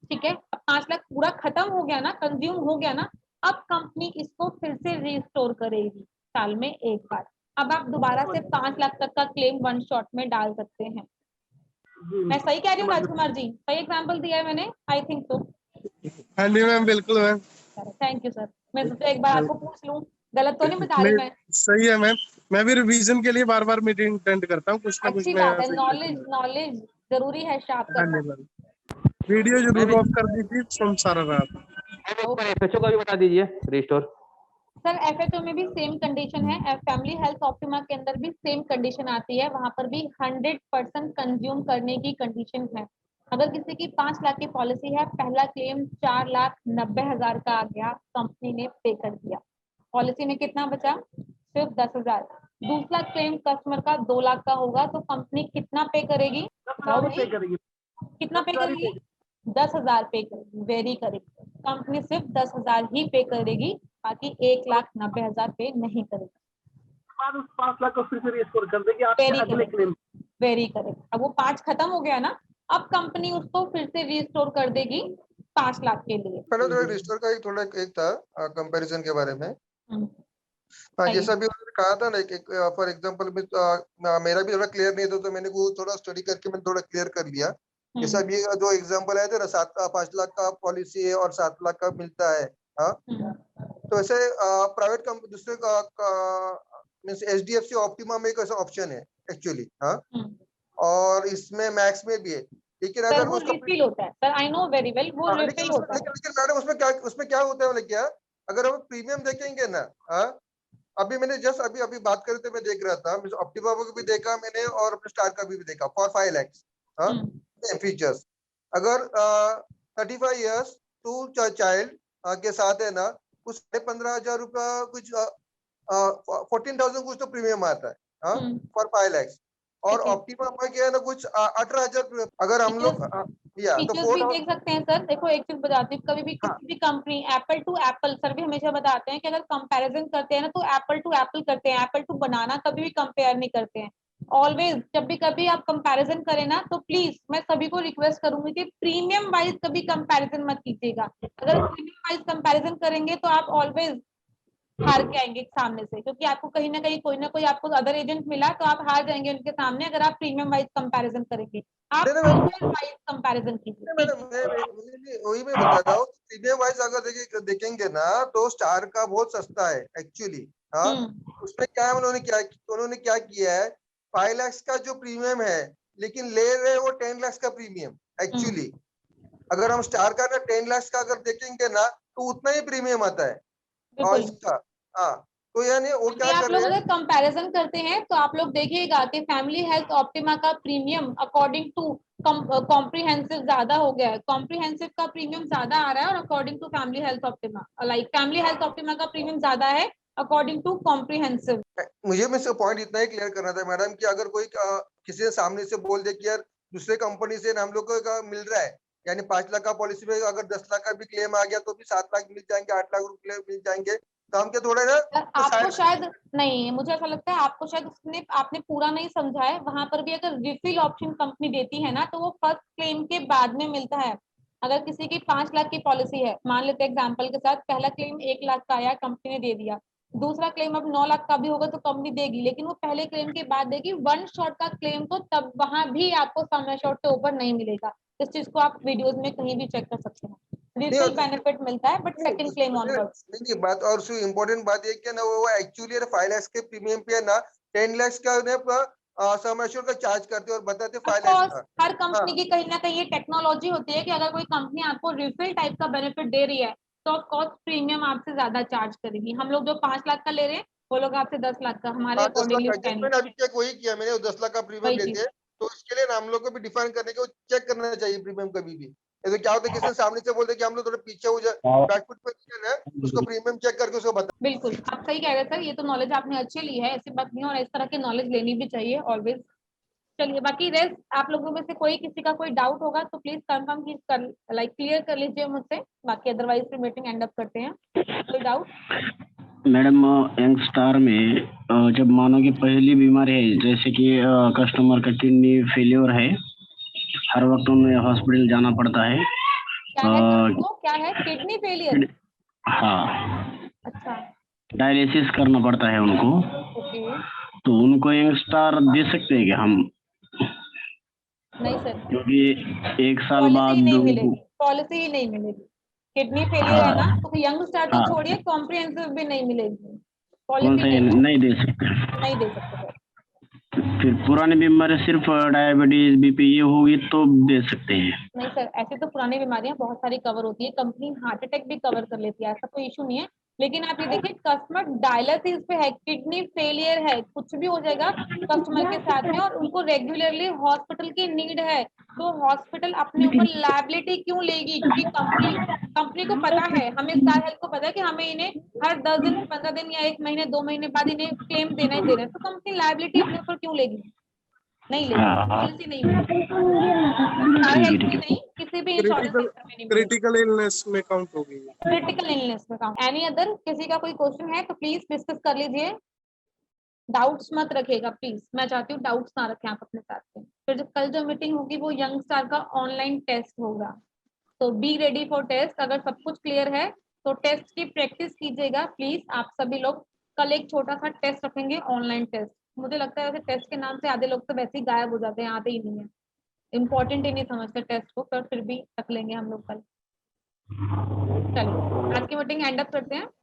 ठीक है, अब 5 लाख पूरा खत्म हो गया ना, कंज्यूम हो गया ना, अब कंपनी इसको फिर से रिस्टोर करेगी साल में एक बार। अब आप दोबारा से 5 लाख तक का क्लेम वन शॉट में डाल सकते हैं। मैं सही कह रही हूँ राजकुमार जी? सही एग्जाम्पल दिया है मैंने, आई थिंक तो। हाँ जी मैम, बिल्कुल मैम। Thank you sir. मैं सोचा एक बार आपको पूछ लूं, गलत तो नहीं बता रही मैं? सही है मैम, मैं भी रिवीजन के लिए बार बार मीटिंग अटेंड करता हूँ, कुछ ना कुछ अच्छी बात है, नॉलेज जरूरी है शार्प करना। वीडियो जरूर ऑफ कर दीजिए सुन सारा रात। एफएचओ का भी बता दीजिए रिस्टोर। सर एफएचओ में भी सेम कंडीशन है, फैमिली हेल्थ ऑप्टिमा के अंदर भी सेम कंडीशन आती है। वहां पर भी 100% कंज्यूम करने की कंडीशन है। अगर किसी की 5 लाख की पॉलिसी है, पहला क्लेम 4,90,000 का आ गया, कंपनी ने पे कर दिया, पॉलिसी में कितना बचा? सिर्फ 10,000। दूसरा क्लेम कस्टमर का 2 लाख का होगा तो कंपनी कितना पे करेगी? कितना पे करेगी? 10,000 पे करेगी। वेरी करेक्ट, कंपनी सिर्फ 10,000 ही पे करेगी, बाकी 1,90,000 पे नहीं करेगी। 5 लाख को फिर से रिस्टोर कर देगी आपके अगले क्लेम। Very correct. अब वो 5 खत्म हो गया ना, अब कंपनी उसको फिर से रिस्टोर कर देगी 5 लाख के लिए। पहले तो रिस्टोर का थोड़ा एक था कंपैरिजन के बारे में। जैसा भी उन्होंने कहा था ना, एक फॉर एग्जांपल मेरा भी थोड़ा क्लियर नहीं था तो मैंने वो थोड़ा स्टडी करके मैंने थोड़ा क्लियर कर लिया। जैसा भी जो एग्जांपल आया था ना, 5 लाख का पॉलिसी है और 7 लाख का मिलता है, हाँ, तो ऐसे प्राइवेट कंपनी दूसरे मींस एचडीएफसी ऑप्टिमा में एक ऐसा ऑप्शन है एक्चुअली, हाँ, और इसमें मैक्स में भी है। लेकिन अगर वो रिफिल होता है sir, I know very well, वो रिफिल होता है। लेकिन मैडम उसमें क्या होता है, क्या अगर हम प्रीमियम देखेंगे ना, हाँ, अभी मैंने जस्ट अभी बात कर रहे थे, मैं देख रहा था, ऑप्टिमा को भी देखा मैंने और अपने स्टार का भी देखा फॉर 5 लाख, हाँ, फीचर्स। अगर 35 इयर्स टू चाइल्ड के साथ है ना, कुछ 15,500 रुपया, कुछ 14,000 कुछ तो प्रीमियम आता है, हाँ, फॉर 5 लाख। और ऑप्टिमा में क्या है ना, कुछ 18,000। अगर हम लोग या तो फीचर्स 4 भी डाउन देख सकते हैं सर। देखो एक चीज बताती हूँ, कभी भी किसी भी company apple to apple, sir भी हमेशा बताते हैं कि अगर कंपैरिजन करते हैं ना तो एप्पल टू एप्पल करते हैं, एप्पल टू बनाना कभी भी कंपेयर नहीं करते हैं। ऑलवेज जब भी कभी आप कंपैरिजन करें ना तो प्लीज मैं सभी को रिक्वेस्ट करूंगी कि प्रीमियम वाइज कभी कंपैरिजन मत कीजिएगा। अगर प्रीमियम वाइज कंपैरिजन करेंगे तो आप ऑलवेज हार के आएंगे सामने से, क्योंकि आपको कहीं ना कहीं कोई ना कोई आपको अदर एजेंट मिला तो आप हार जाएंगे उनके सामने अगर आप प्रीमियम वाइज कंपैरिजन करेंगे। आप प्रीमियम वाइज कंपैरिजन कीजिए। वही मैं बता रहा हूँ, प्रीमियम वाइज अगर देखेंगे ना तो स्टार का बहुत सस्ता है एक्चुअली। हाँ, उसमें क्या है, उन्होंने क्या किया है, 5 लाख का जो प्रीमियम है लेकिन ले रहे वो 10 लाख का प्रीमियम एक्चुअली। अगर हम स्टार का ना 10 लाख का अगर देखेंगे ना तो उतना ही प्रीमियम आता है। और इसका हाँ, तो यानी वो क्या आप कर लोग रहे अगर हैं, कंपैरिजन करते हैं तो आप लोग देखिएगा कि फैमिली हेल्थ ऑप्टिमा का प्रीमियम अकॉर्डिंग टू कॉम्प्रिहेंसिव ज्यादा हो गया है। कॉम्प्रिहेंसिव का प्रीमियम ज्यादा आ रहा है और according to Family Health Optima, like Family Health Optima का प्रीमियम ज्यादा है अकॉर्डिंग टू कॉम्प्रिहेंसिव। मुझे इसका पॉइंट इतना ही क्लियर करना था मैडम कि अगर कोई किसी ने सामने से बोल दे कि यार दूसरे कंपनी से हम लोग को मिल रहा है, यानी 5 लाख का पॉलिसी में अगर 10 लाख का भी क्लेम आ गया तो भी 7 लाख मिल जाएंगे, 8 लाख रुपए मिल जाएंगे, तो हम क्या थोड़ा ना तो आपको शायद नहीं, मुझे ऐसा लगता है आपको शायद उसने आपने पूरा नहीं समझा है। वहां पर भी अगर रिफिल ऑप्शन कंपनी देती है ना तो वो फर्स्ट क्लेम के बाद में मिलता है। अगर किसी की 5 लाख की पॉलिसी है, मान लेते हैं एग्जांपल के साथ, पहला क्लेम 1 लाख का आया, कंपनी ने दे दिया, दूसरा क्लेम अब 9 लाख का भी होगा तो कंपनी देगी, लेकिन वो पहले क्लेम के बाद देगी। वन शॉट का क्लेम तो तब वहां भी आपको सम शॉट से ऊपर नहीं मिलेगा। इस चीज को आप वीडियोस में कहीं भी चेक कर सकते हैं। रिफिल बेनिफिट मिलता है बट सेकंड क्लेम ऑनवर्ड्स। नहीं बात, और इम्पोर्टेंट बात ये कि ना वो एक्चुअली 5 लाख के प्रीमियम पे ना 10 लाख का सम एश्योर का चार्ज करते और बताते 5 लाख का। हर कंपनी की कहीं ना कहीं ये टेक्नोलॉजी होती है कि अगर कोई कंपनी आपको रिफिल टाइप का बेनिफिट दे रही है तो ऑफ कोर्स प्रीमियम आपसे ज्यादा चार्ज करेगी। हम लोग जो 5 लाख का ले रहे हैं वो लोग आपसे 10 लाख का हमारे 10 लाख अकॉर्डिंगली का मैंने अभी चेक वही किया, मैंने 10 लाख का प्रीमियम लेते हैं तो इसके लिए हम लोग को भी डिफाइन करने के चेक करना चाहिए प्रीमियम कभी भी। ऐसे क्या होता है, किसी सामने से बोलते कि हम लोग थोड़ा पीछे हो जाए, बैकफुट पे है, उसको प्रीमियम चेक करके उसको बता। बिल्कुल आप सही कह रहे हैं सर, ये तो नॉलेज आपने अच्छी ली है, ऐसी बात नहीं है, और इस तरह की नॉलेज लेनी भी चाहिए ऑलवेज। चलिए बाकी रेस्ट आप लोगों में से कोई किसी का कोई डाउट होगा तो प्लीज कंफर्म लाइक क्लियर कर लीजिए मुझसे, बाकी अदरवाइज फिर मीटिंग एंड अप करते हैं। कोई डाउट? मैडम यंग स्टार में जब मानो कि पहली बीमारी है, जैसे कि कस्टमर का किडनी फेलियर है, हर वक्त उन्हें हॉस्पिटल जाना पड़ता है। क्या है किडनी फेलियर? हाँ, अच्छा, डायलिसिस करना पड़ता है उनको। ओके। तो उनको यंग स्टार दे सकते हैं क्या हम? नहीं सर, क्योंकि 1 साल बाद नहीं मिलेगी, पॉलिसी ही नहीं मिलेगी। किडनी फेलियर है ना तो यंग स्टार तो छोड़िए, कॉम्प्रिहेंसिव भी नहीं मिलेगी, पॉलिसी नहीं दे सकते। नहीं दे सकते सर। फिर पुरानी बीमारी सिर्फ डायबिटीज बीपी ये होगी तो दे सकते हैं? नहीं सर, ऐसे तो पुरानी बीमारियां बहुत सारी कवर होती है, कंपनी हार्ट अटैक भी कवर कर लेती है, ऐसा कोई इशू नहीं है। लेकिन आप ये देखिए कस्टमर डायलिसिस पे है, किडनी फेलियर है, कुछ भी हो जाएगा कस्टमर के साथ में और उनको रेगुलरली हॉस्पिटल की नीड है, तो हॉस्पिटल अपने ऊपर लायबिलिटी क्यों लेगी? क्योंकि कंपनी को पता है, हमें स्टार हेल्थ को पता है कि हमें इन्हें हर 10 दिन 15 दिन या 1 महीने 2 महीने बाद इन्हें क्लेम देना ही देना है, तो कंपनी लायबिलिटी अपने ऊपर क्यों लेगी? नहीं लेगी, पॉलिसी नहीं मिलेगी। स्टार हेल्थ की नहीं, किसी भी इंश्योरेंस सेक्टर में नहीं, क्रिटिकल इलनेस में काउंट होगी। क्रिटिकल इलनेस में काउंट। एनी अदर किसी का कोई क्वेश्चन है तो प्लीज डिस्कस कर लीजिए, डाउट्स मत रखिएगा प्लीज, मैं चाहती हूँ डाउट्स ना रखें आप अपने साथ में। फिर जो कल जो मीटिंग होगी वो यंग स्टार का ऑनलाइन टेस्ट होगा, तो बी रेडी फॉर टेस्ट। अगर सब कुछ क्लियर है तो टेस्ट की प्रैक्टिस कीजिएगा प्लीज आप सभी लोग। कल एक छोटा सा टेस्ट रखेंगे, ऑनलाइन टेस्ट। मुझे लगता है वैसे टेस्ट के नाम से आधे लोग तो वैसे ही गायब हो जाते हैं, आते ही नहीं है, इम्पोर्टेंट ही नहीं समझते टेस्ट को, पर फिर भी रख लेंगे हम लोग कल। चलिए आज की मीटिंग एंड अप करते हैं।